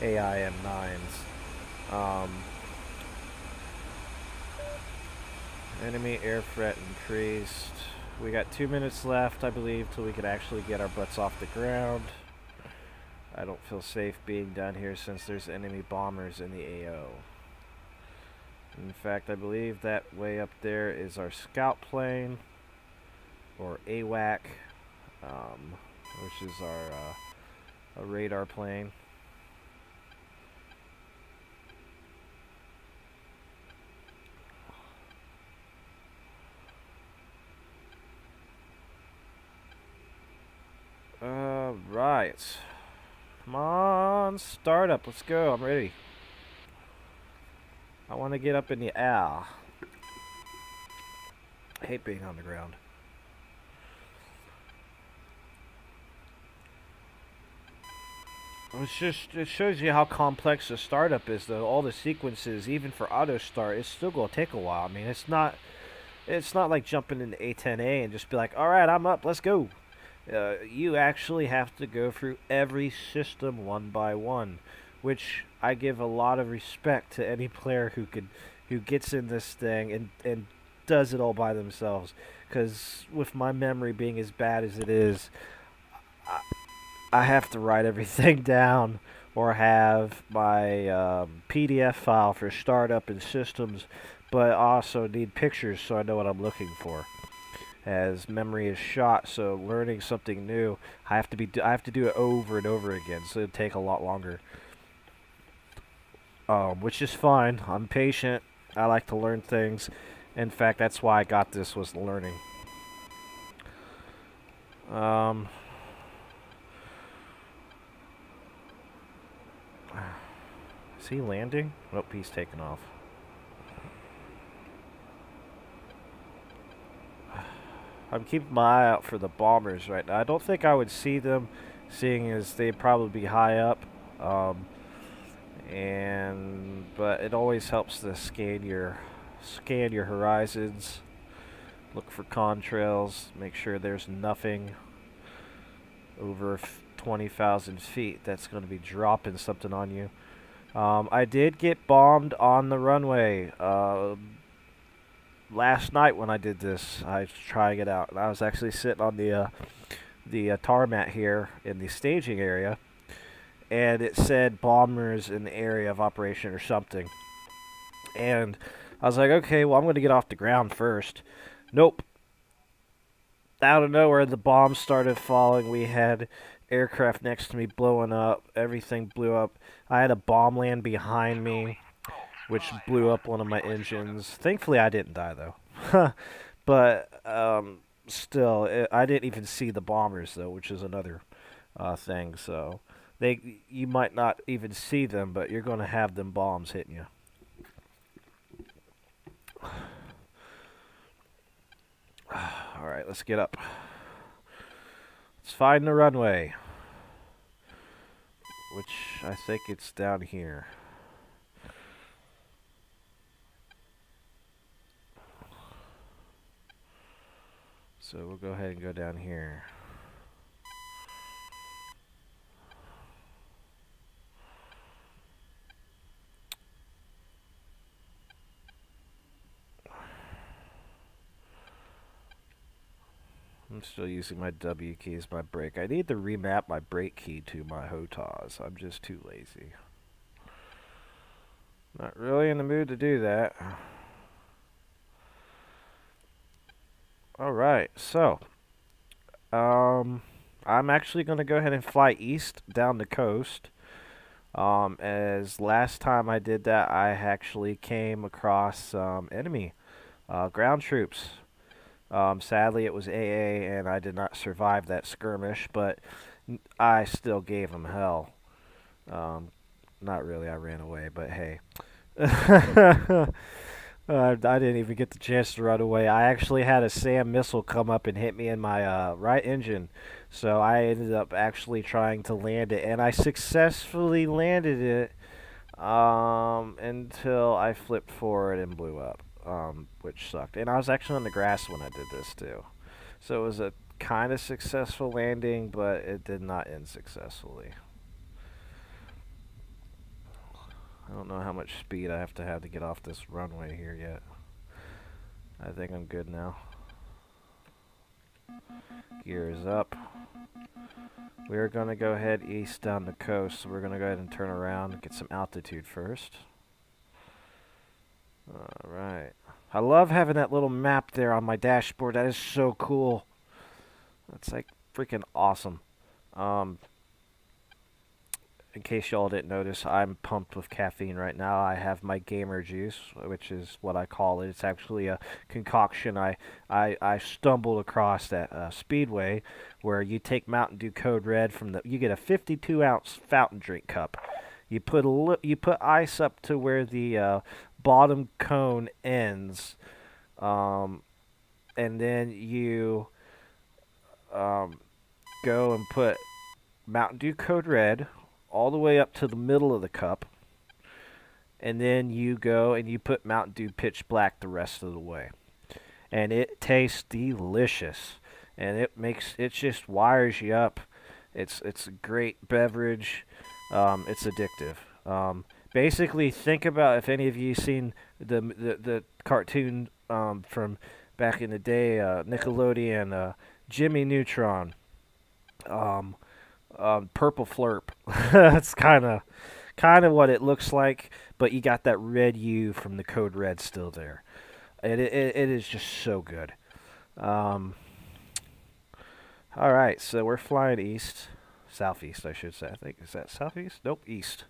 AIM-9s. Enemy air threat increased. We got 2 minutes left, I believe, till we could actually get our butts off the ground. I don't feel safe being down here since there's enemy bombers in the AO. In fact, I believe that way up there is our scout plane, or AWAC, which is our radar plane. Alright. Come on, start up. Let's go. I'm ready. I want to get up in the air. I hate being on the ground. It shows you how complex the startup is, though. All the sequences, even for auto start, it's still gonna take a while. I mean, it's not like jumping into A10A and just be like, all right, I'm up, let's go. You actually have to go through every system one by one, which I give a lot of respect to any player who gets in this thing and does it all by themselves. Because with my memory being as bad as it is, I have to write everything down or have my PDF file for startup and systems, but also need pictures so I know what I'm looking for. As memory is shot, so learning something new, I have to do it over and over again, so it'll take a lot longer. Which is fine. I'm patient. I like to learn things. In fact, that's why I got this, was learning. Is he landing? Nope, he's taking off. I'm keeping my eye out for the bombers right now. I don't think I would see them, seeing as they'd probably be high up. But it always helps to scan your horizons, look for contrails, make sure there's nothing over 20,000 feet that's going to be dropping something on you. I did get bombed on the runway last night when I did this. I was trying it out, and I was actually sitting on the tarmac here in the staging area, and it said bombers in the area of operation or something. And I was like, okay, well, I'm going to get off the ground first. Nope. Out of nowhere, the bombs started falling. We had aircraft next to me blowing up. Everything blew up. I had a bomb land behind me, which blew up one of my engines. Thankfully, I didn't die, though. But still, I didn't even see the bombers, though, which is another thing. So you might not even see them, but you're going to have them bombs hitting you. All right, let's get up. Let's find the runway, which I think it's down here. So we'll go ahead and go down here. I'm still using my W key as my brake. I need to remap my brake key to my HOTAS. I'm just too lazy. Not really in the mood to do that. Alright, so I'm actually going to go ahead and fly east down the coast. As last time I did that, I actually came across enemy ground troops. Sadly, it was AA, and I did not survive that skirmish, but I still gave them hell. Not really, I ran away, but hey. I didn't even get the chance to run away. I actually had a SAM missile come up and hit me in my right engine, so I ended up actually trying to land it, and I successfully landed it until I flipped forward and blew up. Which sucked. And I was actually on the grass when I did this too. So it was a kind of successful landing, but it did not end successfully. I don't know how much speed I have to get off this runway here yet. I think I'm good now. Gear is up. We're going to go ahead east down the coast, so we're going to go ahead and turn around and get some altitude first. Alright. I love having that little map there on my dashboard. That is so cool. That's like freaking awesome. in case y'all didn't notice, I'm pumped with caffeine right now. I have my gamer juice, which is what I call it. It's actually a concoction I stumbled across at Speedway, where you take Mountain Dew Code Red from you get a 52-ounce fountain drink cup. You put ice up to where the bottom cone ends, and then you go and put Mountain Dew Code Red all the way up to the middle of the cup, and then you go and you put Mountain Dew Pitch Black the rest of the way, and it tastes delicious, and it just wires you up. It's a great beverage. It's addictive. Basically, think about, if any of you seen the cartoon from back in the day, Nickelodeon, Jimmy Neutron. Purple Flurp. That's kind of what it looks like, but you got that red U from the Code Red still there. It is just so good. All right, so we're flying east, southeast, I should say. I think, is that southeast? Nope, east.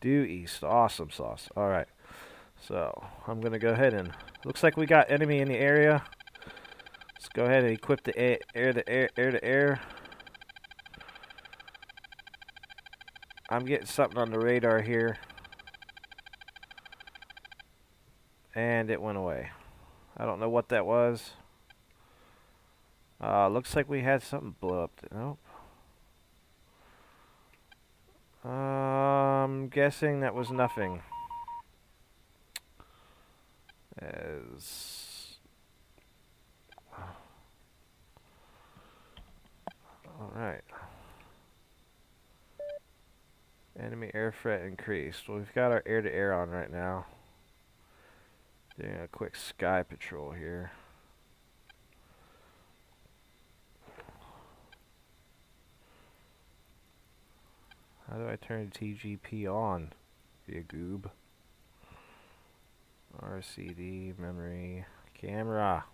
Due east. Awesome sauce. All right, so I'm gonna go ahead and looks like we got enemy in the area. Let's go ahead and equip the air to air. I'm getting something on the radar here. And it went away. I don't know what that was. Looks like we had something blow up. Nope. I'm guessing that was nothing. Alright. Enemy air threat increased. Well, we've got our air-to-air on right now. Doing a quick sky patrol here. How do I turn TGP on? Via goob. RCD, memory, camera.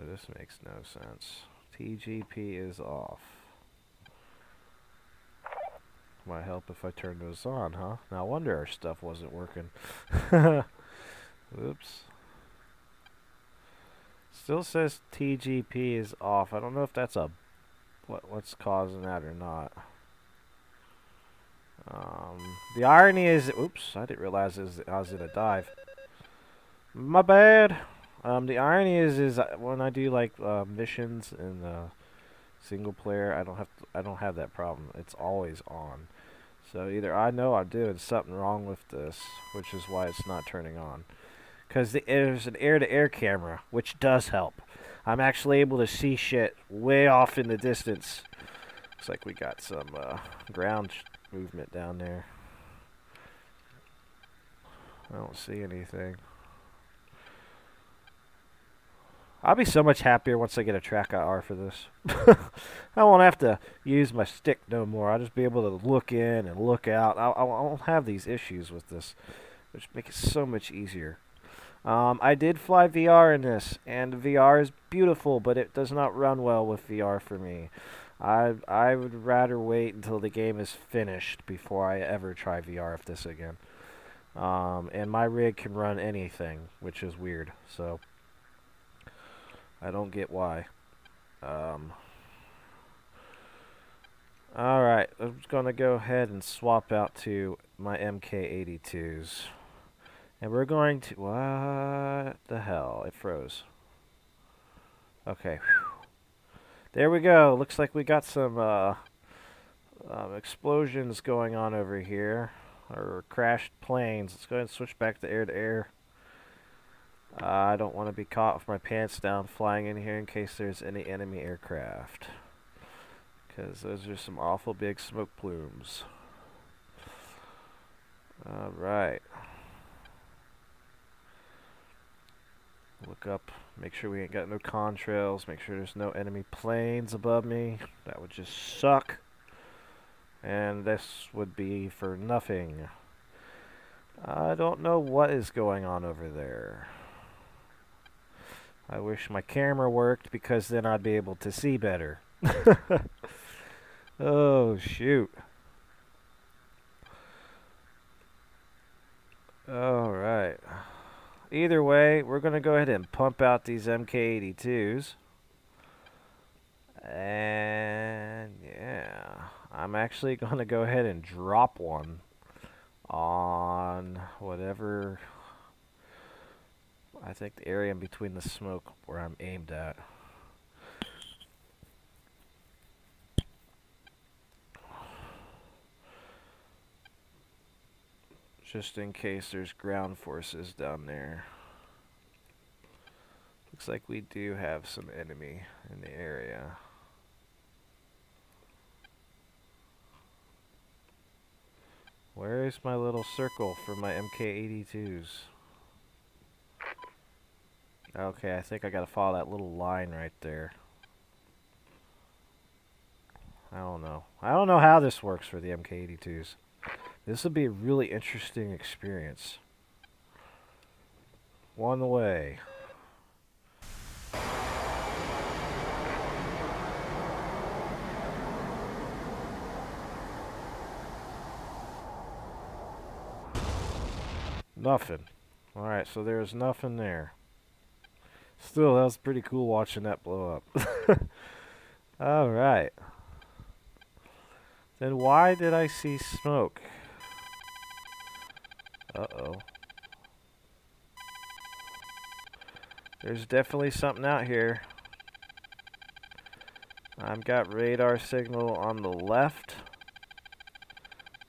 This makes no sense. TGP is off. Might help if I turn those on, huh? No wonder our stuff wasn't working. Oops. Still says TGP is off. I don't know if that's what's causing that or not. The irony is, oops, I didn't realize I was in a dive. My bad. The irony is when I do like missions in single player, I don't have that problem. It's always on. So either I know I'm doing something wrong with this, which is why it's not turning on. Because there's an air-to-air camera, which does help. I'm actually able to see shit way off in the distance. Looks like we got some ground movement down there. I don't see anything. I'll be so much happier once I get a track IR for this. I won't have to use my stick no more. I'll just be able to look in and look out. I won't have these issues with this, which make it so much easier. I did fly VR in this, and VR is beautiful, but it does not run well with VR for me. I would rather wait until the game is finished before I ever try VR of this again. And my rig can run anything, which is weird. So I don't get why. Alright, I'm just going to go ahead and swap out to my MK82s. And we're going to... What the hell? It froze. Okay. Whew. There we go. Looks like we got some explosions going on over here. Or crashed planes. Let's go ahead and switch back to air-to-air. I don't want to be caught with my pants down flying in here in case there's any enemy aircraft. Because those are some awful big smoke plumes. Alright. Look up, make sure we ain't got no contrails, make sure there's no enemy planes above me. That would just suck. And this would be for nothing. I don't know what is going on over there. I wish my camera worked because then I'd be able to see better. Oh, shoot. Alright. Either way, we're going to go ahead and pump out these MK82s. And yeah, I'm actually going to go ahead and drop one on whatever, I think the area in between the smoke where I'm aimed at. Just in case there's ground forces down there. Looks like we do have some enemy in the area. Where is my little circle for my MK82s? Okay, I think I gotta follow that little line right there. I don't know. I don't know how this works for the MK82s. This would be a really interesting experience. One way. Nothing. Alright, so there's nothing there. Still, that was pretty cool watching that blow up. Alright. Then why did I see smoke? Uh-oh. There's definitely something out here. I've got radar signal on the left.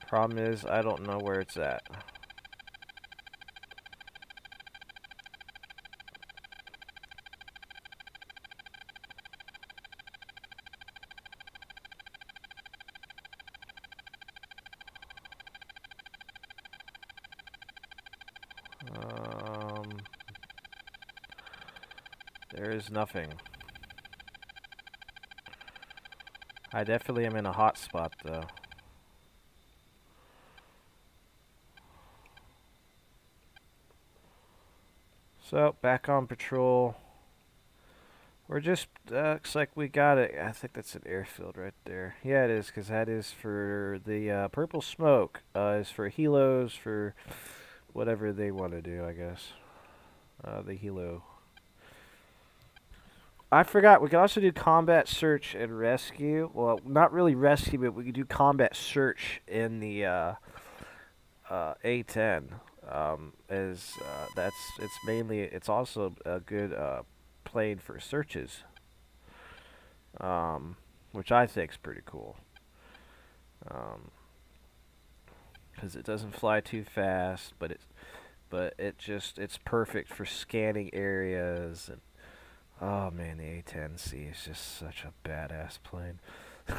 Problem is, I don't know where it's at. There is nothing. I definitely am in a hot spot, though. So, back on patrol. We're just, looks like we got it. I think that's an airfield right there. Yeah, it is, because that is for the purple smoke. Is for helos, for whatever they want to do, I guess. The helo. I forgot, we can also do combat search and rescue. Well, not really rescue, but we can do combat search in the A10. It's also a good plane for searches, which I think is pretty cool. Because it doesn't fly too fast, but it's perfect for scanning areas. And oh man, the A10C is just such a badass plane.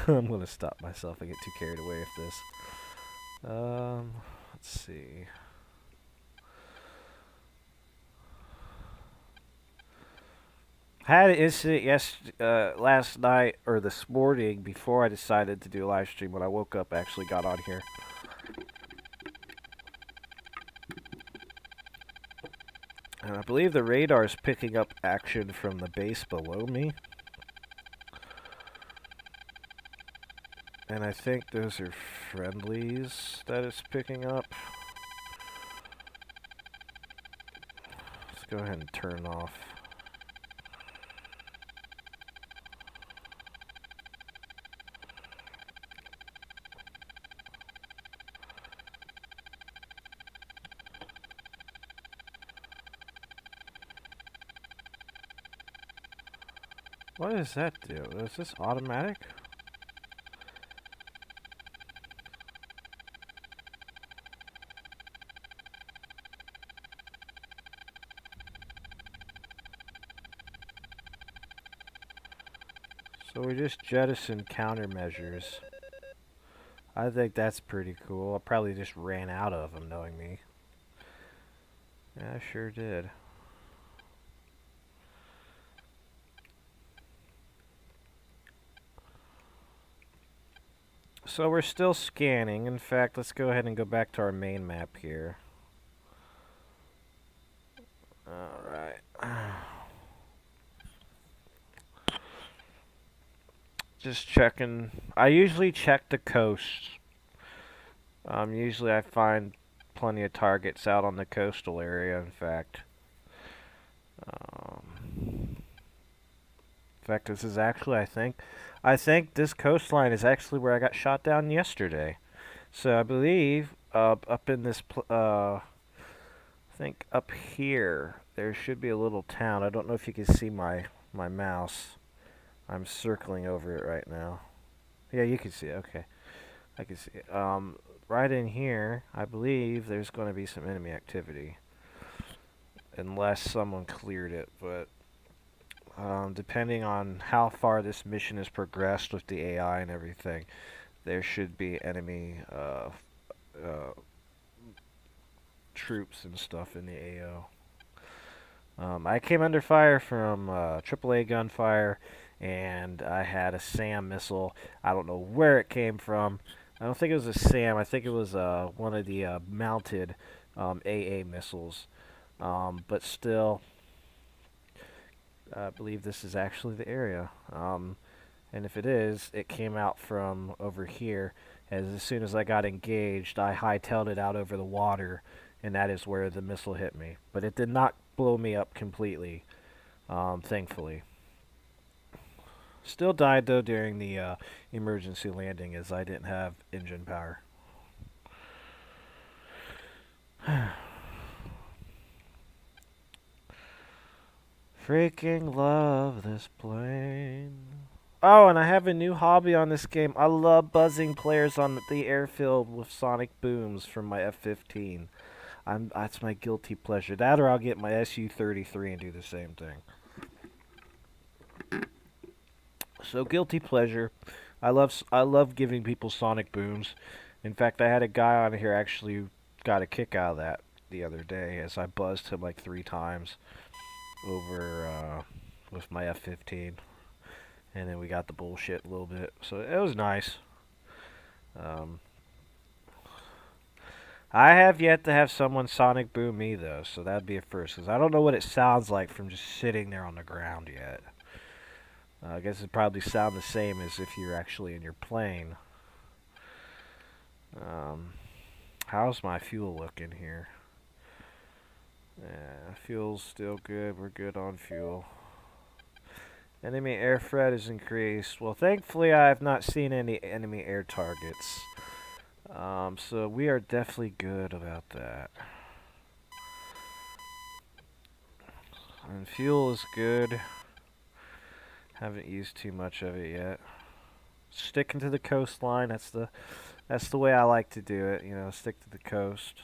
I'm gonna stop myself and get too carried away with this. Let's see. I had an incident last night or this morning before I decided to do a live stream. When I woke up, I actually got on here. And I believe the radar is picking up action from the base below me. And I think those are friendlies that it's picking up. Let's go ahead and turn off. What does that do? Is this automatic? So we just jettisoned countermeasures. I think that's pretty cool. I probably just ran out of them, knowing me. Yeah, I sure did. So we're still scanning. In fact, let's go ahead and go back to our main map here. Alright. Just checking. I usually check the coast. Usually I find plenty of targets out on the coastal area, in fact. In fact, this is actually, I think this coastline is actually where I got shot down yesterday. So I believe up in this, I think up here, there should be a little town. I don't know if you can see my mouse. I'm circling over it right now. Yeah, you can see it. Okay, I can see it. Right in here, I believe there's going to be some enemy activity, unless someone cleared it. But depending on how far this mission has progressed with the AI and everything, there should be enemy troops and stuff in the AO. I came under fire from AAA gunfire, and I had a SAM missile. I don't know where it came from. I don't think it was a SAM. I think it was one of the mounted AA missiles. But still, I believe this is actually the area. And if it is, it came out from over here. As soon as I got engaged, I hightailed it out over the water, and that is where the missile hit me. But it did not blow me up completely, thankfully. Still died, though, during the emergency landing, as I didn't have engine power. Freaking love this plane. Oh, and I have a new hobby on this game. I love buzzing players on the airfield with sonic booms from my F-15. That's my guilty pleasure. That, or I'll get my SU-33 and do the same thing. So guilty pleasure. I love giving people sonic booms. In fact, I had a guy on here actually got a kick out of that the other day, as I buzzed him like 3 times over with my F-15, and then we got the bullshit a little bit. So it was nice. I have yet to have someone sonic boom me though, so that'd be a first, because I don't know what it sounds like from just sitting there on the ground yet. I guess it'd probably sound the same as if you're actually in your plane. How's my fuel looking here? Yeah, fuel's still good. We're good on fuel. Enemy air threat is increased. Well, thankfully I have not seen any enemy air targets. So we are definitely good about that. And fuel is good. Haven't used too much of it yet. Sticking to the coastline. That's the way I like to do it. You know, stick to the coast.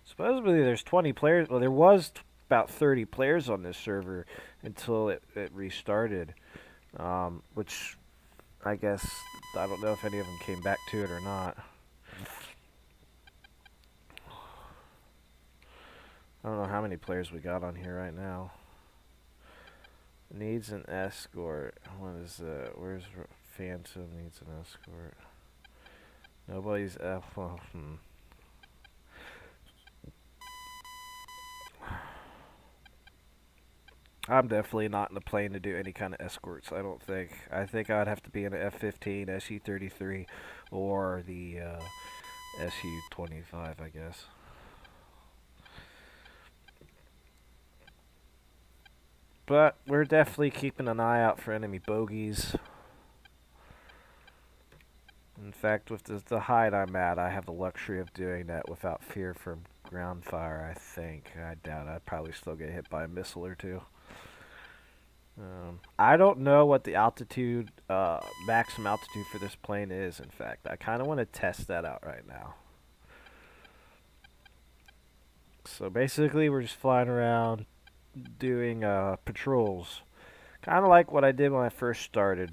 Supposedly there's 20 players. Well, there was about 30 players on this server until it restarted. Which I guess, I don't know if any of them came back to it or not. I don't know how many players we got on here right now. Needs an escort. What is that? Where's Phantom needs an escort? Nobody's I'm definitely not in the plane to do any kind of escorts, I don't think. I think I'd have to be in an F-15, SU-33, or the SU-25, I guess. But we're definitely keeping an eye out for enemy bogeys. In fact, with the height I'm at, I have the luxury of doing that without fear from ground fire, I think. I doubt I'd probably still get hit by a missile or two. I don't know what the altitude, maximum altitude for this plane is, in fact. I kind of want to test that out right now. So basically, we're just flying around doing patrols. Kind of like what I did when I first started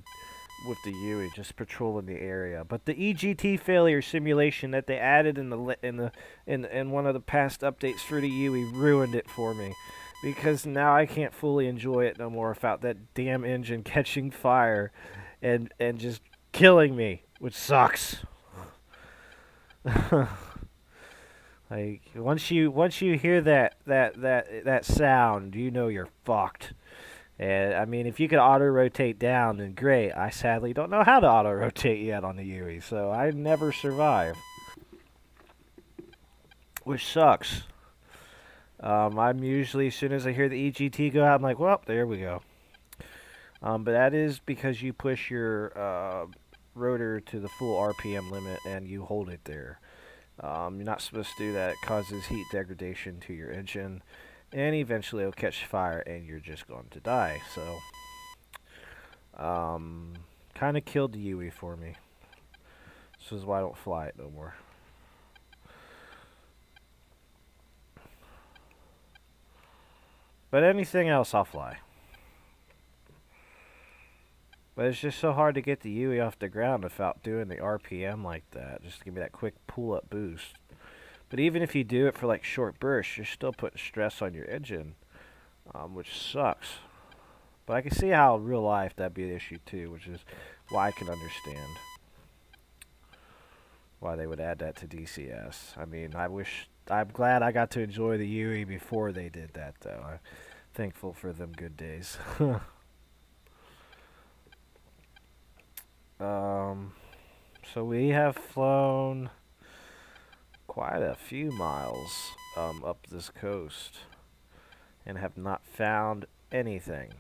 with the UE, just patrolling the area. But the EGT failure simulation that they added in one of the past updates for the UE ruined it for me, because now I can't fully enjoy it no more without that damn engine catching fire and just killing me, which sucks. Like once you hear that sound, you know you're fucked. And I mean, if you could auto rotate down, then great. I sadly don't know how to auto rotate yet on the UE, so I never survive, which sucks. I'm usually, as soon as I hear the EGT go out, I'm like, well, there we go. But that is because you push your rotor to the full RPM limit and you hold it there. You're not supposed to do that. It causes heat degradation to your engine, and eventually it'll catch fire and you're just going to die. So, kind of killed the UE for me. This is why I don't fly it no more. But anything else, I'll fly. But it's just so hard to get the UE off the ground without doing the RPM like that. Just to give me that quick pull-up boost. But even if you do it for like short bursts, you're still putting stress on your engine, which sucks. But I can see how in real life that'd be an issue too, which is why I can understand why they would add that to DCS. I mean, I'm glad I got to enjoy the UE before they did that, though. I'm thankful for them good days. So we have flown quite a few miles up this coast and have not found anything.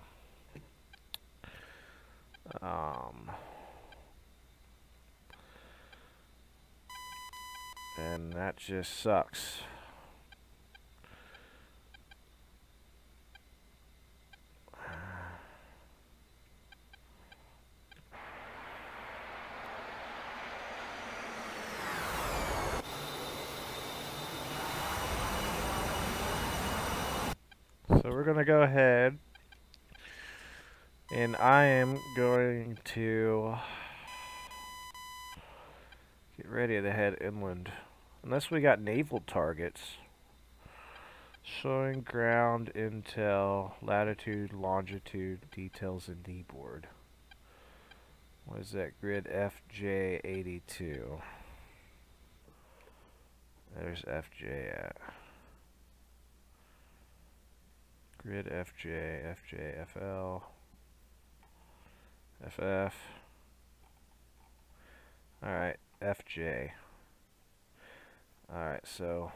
And that just sucks. So we're going to go ahead, and I am going to get ready to head inland. Unless we got naval targets. Showing ground intel, latitude, longitude, details in D-board. What is that? Grid FJ82. There's FJ at. Grid FJ, FJ, FL, FF. Alright, FJ. Alright, so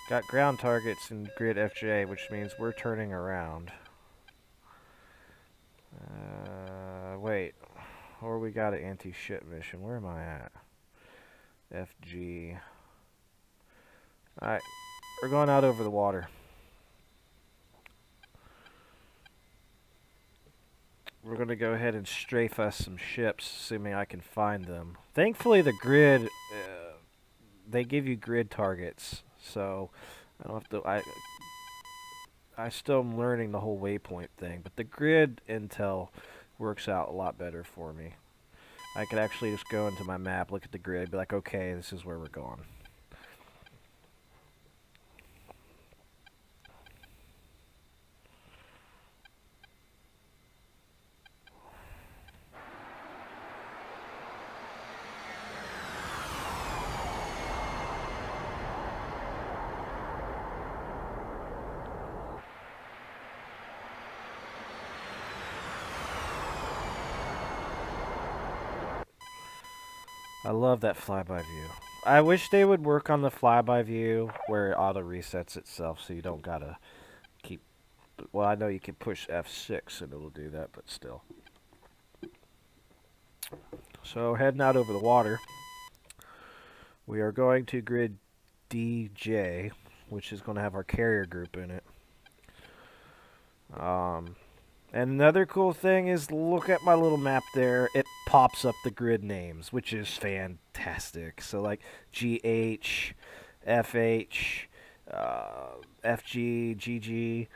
got ground targets in grid FJ, which means we're turning around. Wait. Or we got an anti-ship mission. Where am I at? FG. Alright, we're going out over the water. We're going to go ahead and strafe us some ships, assuming I can find them. Thankfully, the grid, they give you grid targets, so I don't have to. I still am learning the whole waypoint thing, but the grid intel works out a lot better for me. I could actually just go into my map, look at the grid, be like, okay, this is where we're going. I love that flyby view. I wish they would work on the flyby view where it auto resets itself so you don't gotta keep... Well, I know you can push F6 and it'll do that, but still. So, heading out over the water, we are going to grid DJ, which is going to have our carrier group in it. And another cool thing is, look at my little map there. It pops up the grid names, which is fantastic. So, like, GH, FH, FG, GG.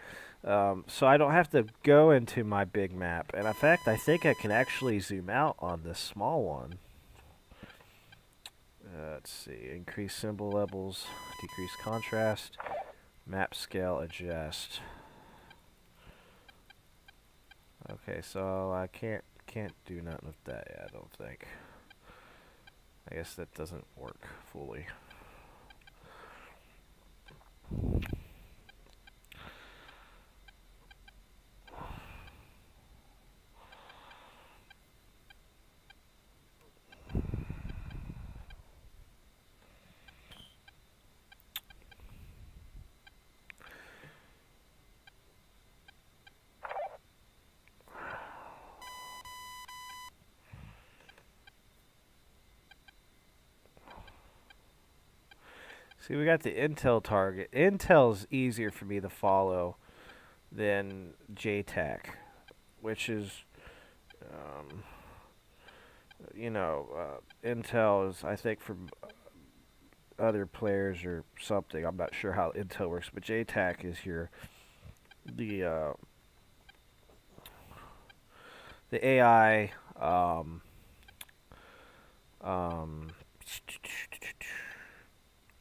So I don't have to go into my big map. And in fact, I think I can actually zoom out on this small one. Let's see. Increase symbol levels, decrease contrast, map scale adjust. Okay, so I can't do nothing with that yet, I don't think. I guess that doesn't work fully. See, we got the Intel target. Intel's easier for me to follow than JTAC, which is, um, Intel is, I think, for other players or something. I'm not sure how Intel works, but JTAC is the AI. Um,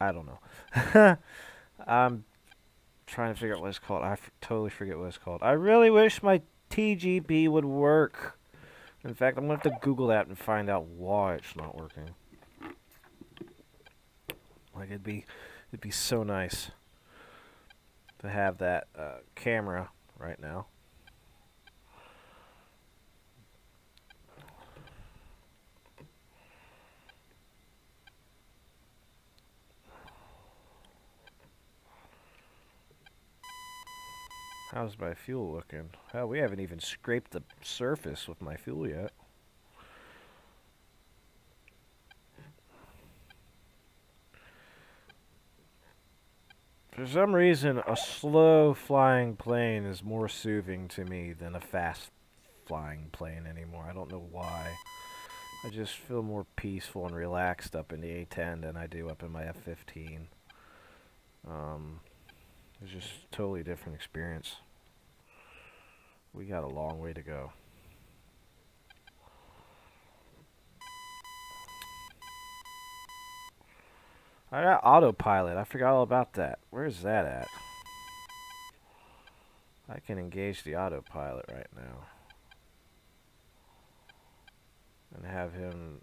I don't know. I'm trying to figure out what it's called. Totally forget what it's called. I really wish my TGB would work. In fact, I'm going to have to Google that and find out why it's not working. Like, it'd be so nice to have that camera right now. How's my fuel looking? Hell, we haven't even scraped the surface with my fuel yet. For some reason, a slow flying plane is more soothing to me than a fast flying plane anymore. I don't know why. I just feel more peaceful and relaxed up in the A10 than I do up in my F-15. It's just a totally different experience. We got a long way to go. I got autopilot. I forgot all about that. Where's that at? I can engage the autopilot right now. And have him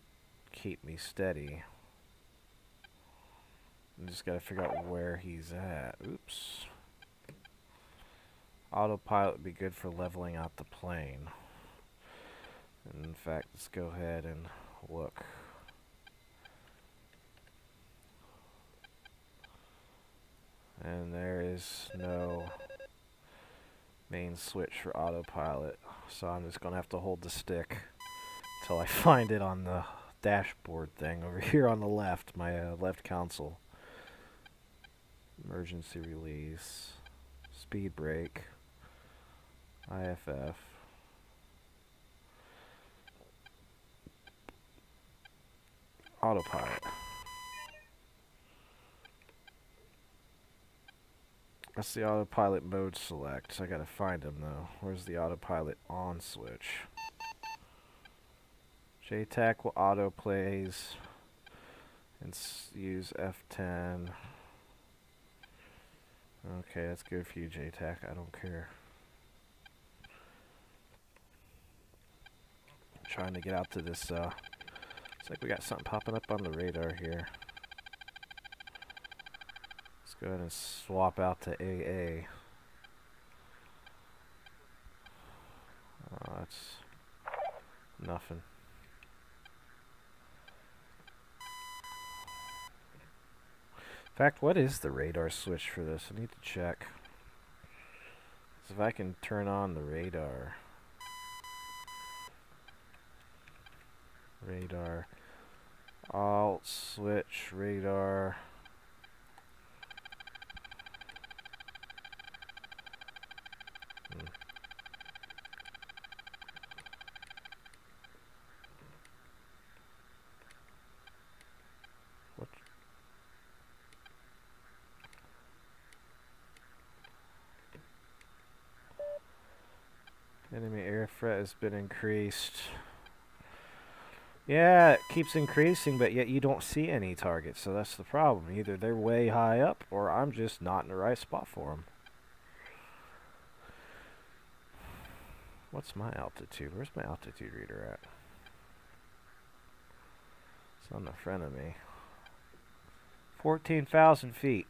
keep me steady. I just gotta figure out where he's at. Oops. Autopilot would be good for leveling out the plane. And in fact, let's go ahead and look. And there is no main switch for autopilot, so I'm just gonna have to hold the stick until I find it on the dashboard thing over here on the left, my left console. Emergency release, speed brake, IFF. Autopilot. That's the autopilot mode select. So I gotta find him though. Where's the autopilot on switch? JTAC will autoplays and use F10. Okay, that's good for you, JTAC. I don't care. I'm trying to get out to this. Looks like we got something popping up on the radar here. Let's go ahead and swap out to AA. That's nothing. In fact, what is the radar switch for this? I need to check. So if I can turn on the radar. Radar. Alt switch radar. What? Enemy air threat has been increased. Yeah, it keeps increasing, but yet you don't see any targets, so that's the problem. Either they're way high up, or I'm just not in the right spot for them. What's my altitude? Where's my altitude reader at? It's on the front of me. 14,000 feet.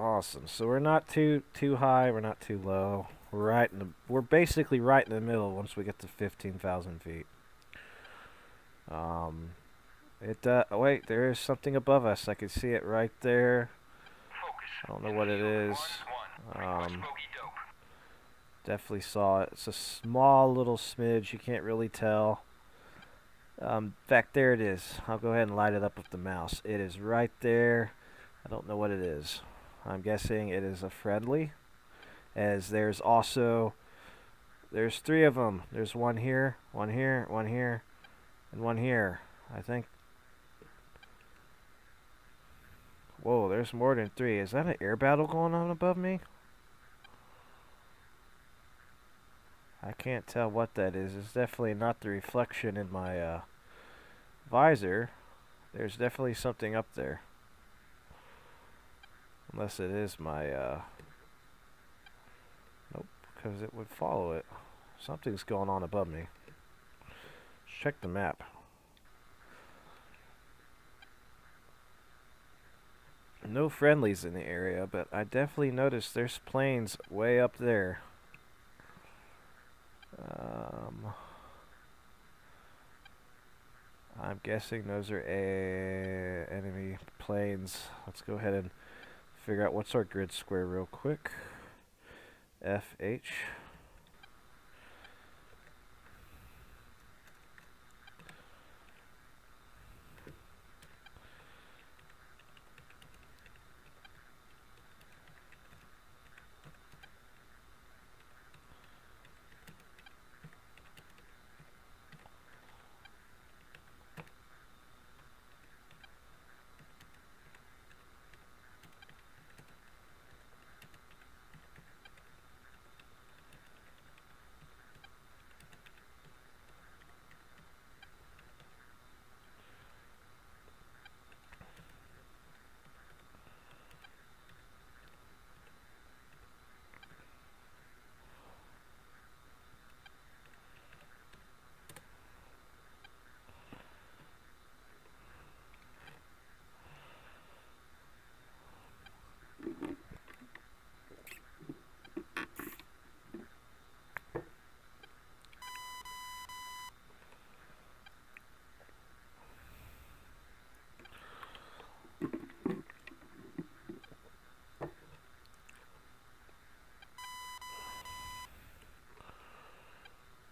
Awesome. So we're not too high, we're not too low. We're basically right in the middle once we get to 15,000 feet. Wait, there is something above us. I can see it right there. I don't know what it is. Definitely saw it. It's a small little smidge. You can't really tell. In fact, there it is. I'll go ahead and light it up with the mouse. It is right there. I don't know what it is. I'm guessing it is a friendly. As there's also... There's 3 of them. There's one here, one here, one here, and one here. I think... Whoa, there's more than 3. Is that an air battle going on above me? I can't tell what that is. It's definitely not the reflection in my visor. There's definitely something up there. Unless it is my... Nope, because it would follow it. Something's going on above me. Let's check the map. No friendlies in the area, but I definitely noticed there's planes way up there. I'm guessing those are enemy planes. Let's go ahead and figure out what's our grid square real quick. FH.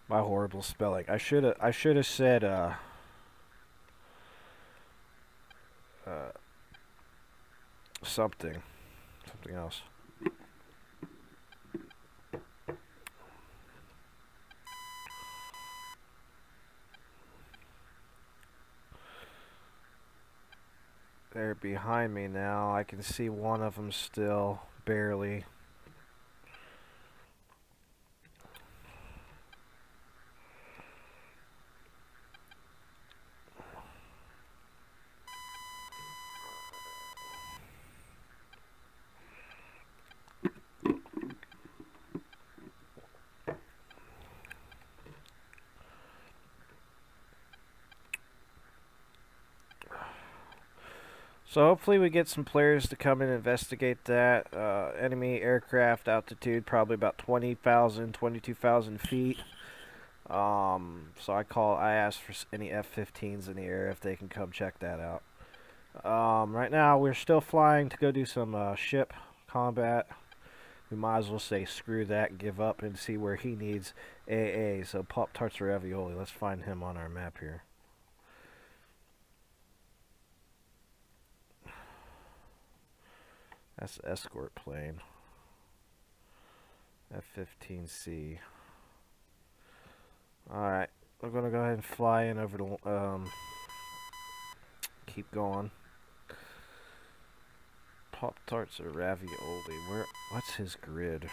My horrible spelling. I should have said something else. They're behind me now. I can see one of them still, barely. So hopefully we get some players to come and investigate that. Enemy aircraft altitude probably about 20,000, 22,000 feet. So I asked for any F-15s in the air if they can come check that out. Right now we're still flying to go do some ship combat. We might as well say screw that and give up and see where he needs AA. So Pop-Tarts or Ravioli. Let's find him on our map here. That's the escort plane. F-15C. Alright, we're gonna go ahead and fly in over to, keep going. Pop-Tarts or Ravioli. What's his grid?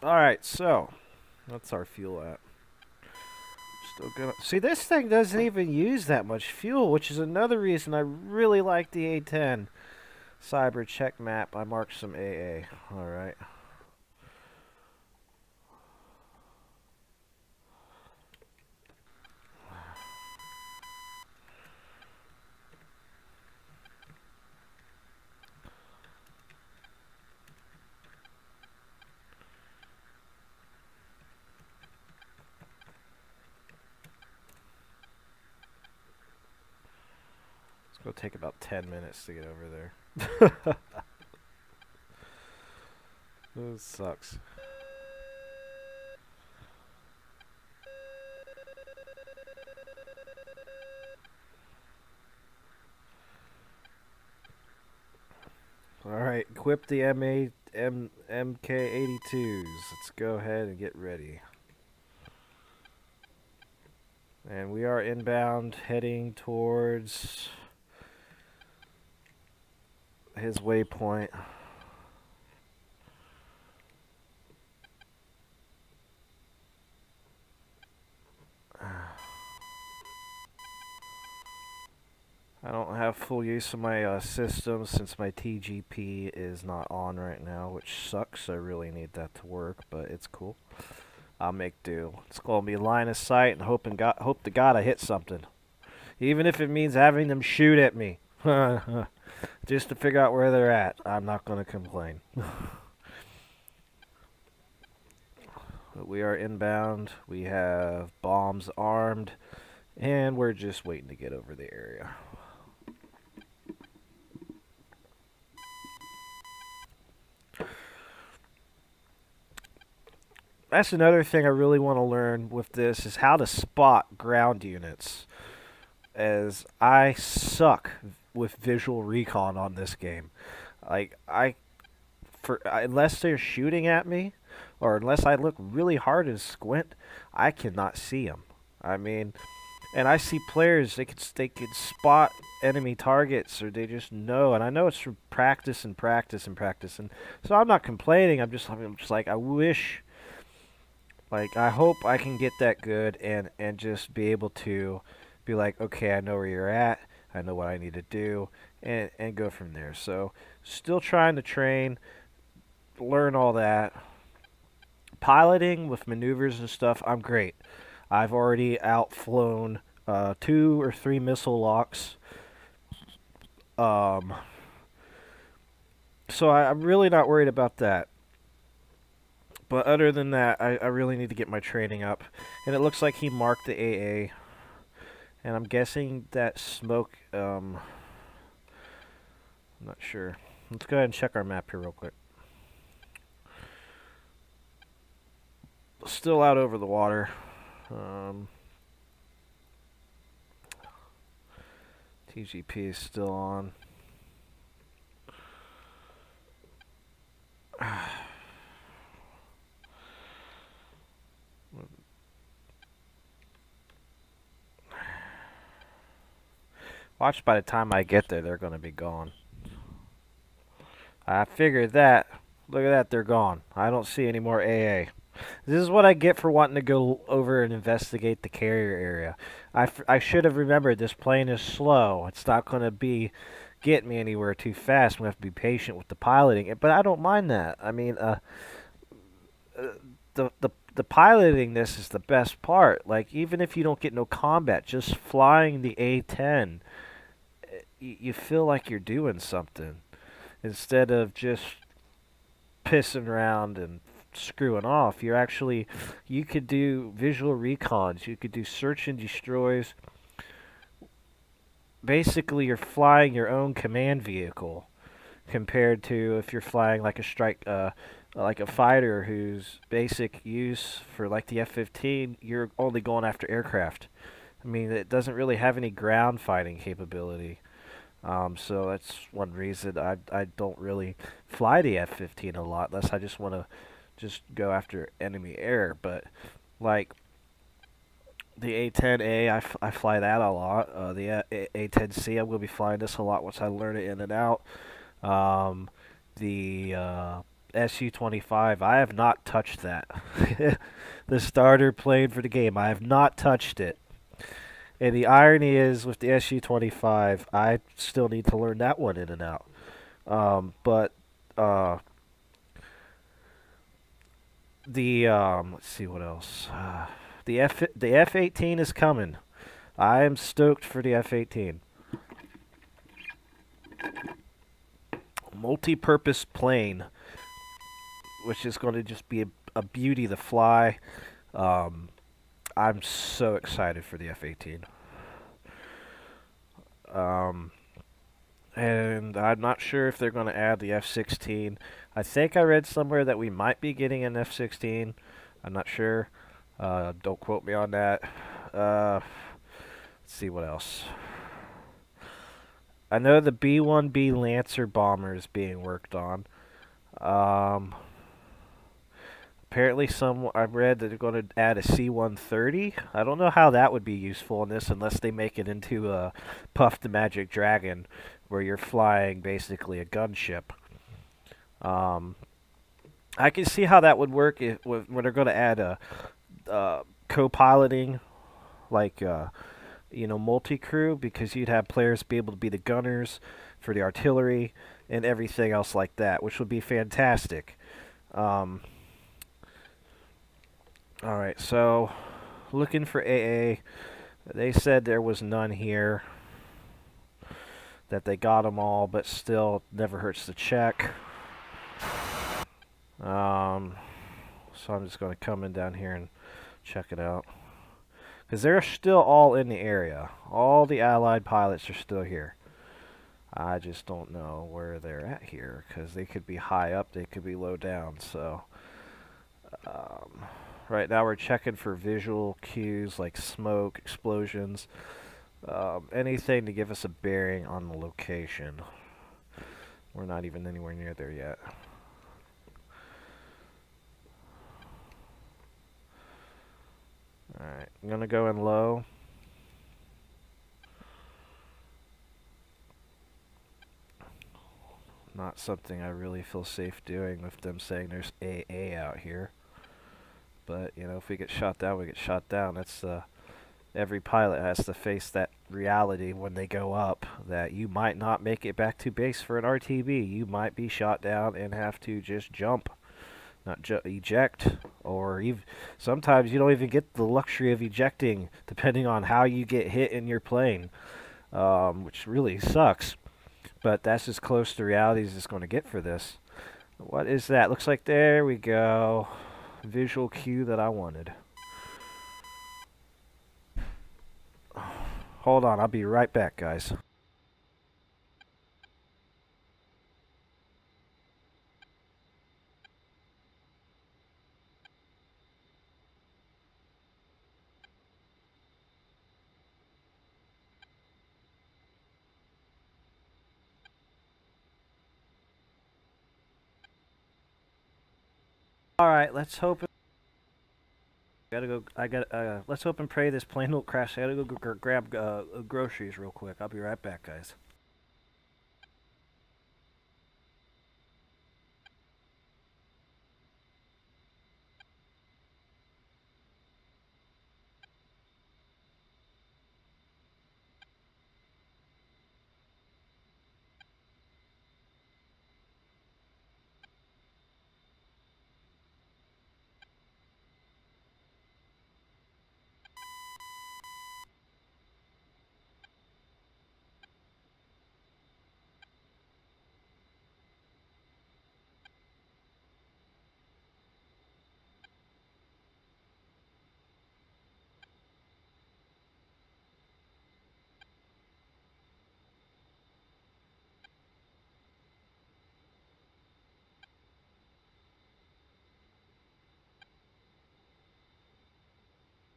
Alright, so that's our fuel at. Still gonna see, this thing doesn't even use that much fuel, which is another reason I really like the A10 Cyber check map. I marked some AA. All right. It'll take about 10 minutes to get over there. This sucks. Alright, equip the MK82s. Let's go ahead and get ready. And we are inbound, heading towards his waypoint. I don't have full use of my system since my TGP is not on right now, which sucks. I really need that to work, but it's cool. I'll make do. It's gonna be line of sight and hope to God I hit something, even if it means having them shoot at me. Just to figure out where they're at. I'm not going to complain. But we are inbound. We have bombs armed. And we're just waiting to get over the area. That's another thing I really want to learn with this is how to spot ground units, as I suck with visual recon on this game. Like, unless they're shooting at me, or unless I look really hard and squint, I cannot see them. I mean, and I see players, they could spot enemy targets, or they just know, and I know it's from practice and practice and practice, and so I'm not complaining. I'm just like, I wish, like, I hope I can get that good and just be able to be like, okay, I know where you're at, I know what I need to do, and go from there. So, still trying to train, learn all that. Piloting with maneuvers and stuff, I'm great. I've already outflown 2 or 3 missile locks. So I'm really not worried about that. But other than that, I really need to get my training up. And it looks like he marked the AA. And I'm guessing that smoke, I'm not sure. Let's go ahead and check our map here real quick. Still out over the water. TGP is still on. Watch, by the time I get there, they're going to be gone. I figured that. Look at that, they're gone. I don't see any more AA. This is what I get for wanting to go over and investigate the carrier area. I should have remembered this plane is slow. It's not going to get me anywhere too fast. I'm going to have to be patient with the piloting. But I don't mind that. I mean, the piloting this is the best part. Like, even if you don't get no combat, just flying the A10, you feel like you're doing something instead of just pissing around and screwing off. You could do visual recons, you could do search and destroys. Basically, you're flying your own command vehicle compared to if you're flying like a strike, like a fighter whose basic use for like the F-15, you're only going after aircraft. I mean, it doesn't really have any ground fighting capability. So that's one reason I don't really fly the F-15 a lot, unless I just want to just go after enemy air. But like the A10A, I fly that a lot. The A10C, I'm going to be flying this a lot once I learn it in and out. The SU-25. I have not touched that. The starter plane for the game. I have not touched it. And the irony is, with the SU-25, I still need to learn that one in and out. But let's see what else. The F-18 is coming. I am stoked for the F-18. Multi-purpose plane, which is going to just be a beauty to fly. I'm so excited for the F-18. And I'm not sure if they're going to add the F-16. I think I read somewhere that we might be getting an F-16. I'm not sure. Don't quote me on that. Let's see what else. I know the B-1B Lancer bomber is being worked on. Apparently, I read that they're going to add a C-130. I don't know how that would be useful in this unless they make it into a Puff the Magic Dragon, where you're flying basically a gunship. I can see how that would work when they're going to add co-piloting, like multi-crew, because you'd have players be able to be the gunners for the artillery and everything else like that, which would be fantastic. Alright, so looking for AA. They said there was none here, that they got them all, but still never hurts to check. So I'm just going to come in down here and check it out, because they're still all in the area. All the Allied pilots are still here. I just don't know where they're at here, because they could be high up, they could be low down. So right now we're checking for visual cues like smoke, explosions, anything to give us a bearing on the location. We're not even anywhere near there yet. Alright, I'm going to go in low. Not something I really feel safe doing with them saying there's AA out here. But, if we get shot down, we get shot down. That's every pilot has to face that reality when they go up, that you might not make it back to base for an RTB. You might be shot down and have to just jump, not eject, or sometimes you don't even get the luxury of ejecting, depending on how you get hit in your plane, which really sucks. But that's as close to reality as it's going to get for this. What is that? Looks like there we go. Visual cue that I wanted. Hold on, I'll be right back, guys. Alright, let's hope. Let's hope and pray this plane don't crash. I gotta go grab groceries real quick. I'll be right back, guys.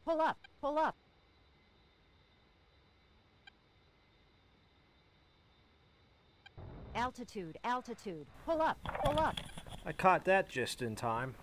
Pull up, pull up. Altitude, altitude. Pull up, pull up. I caught that just in time.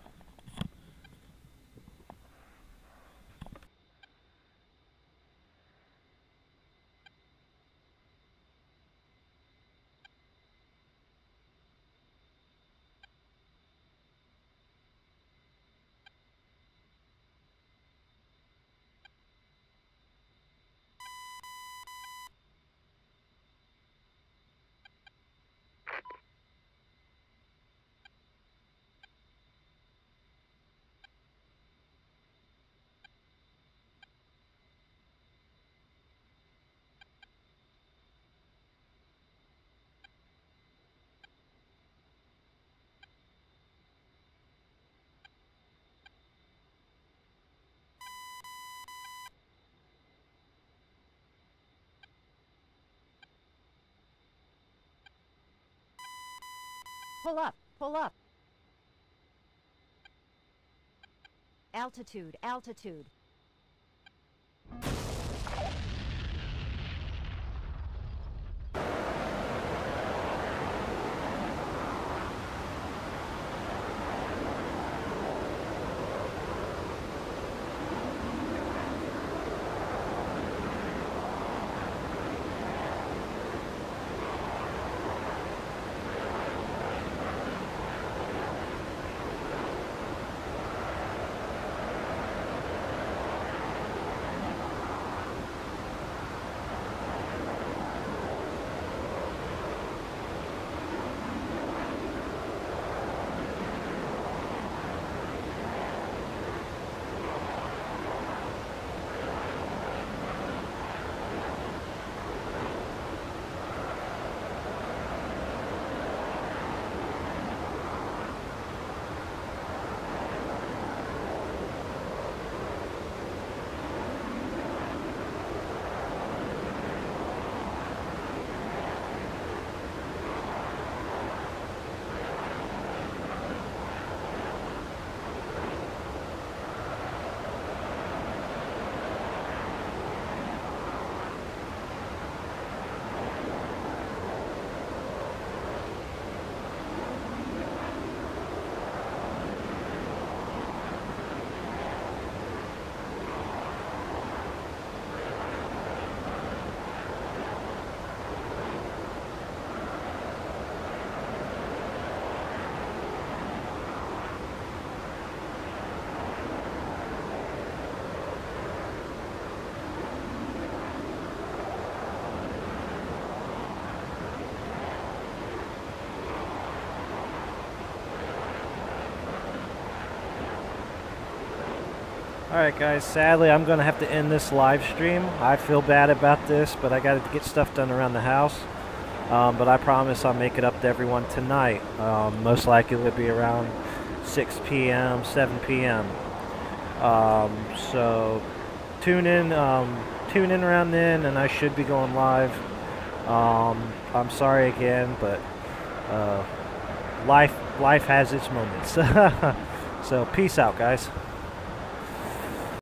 Pull up. Pull up. Altitude. Altitude. Alright guys, sadly I'm going to have to end this live stream. I feel bad about this, but I got to get stuff done around the house. But I promise I'll make it up to everyone tonight. Most likely it'll be around 6 p.m., 7 p.m. So tune in around then, and I should be going live. I'm sorry again, but life has its moments. So peace out, guys.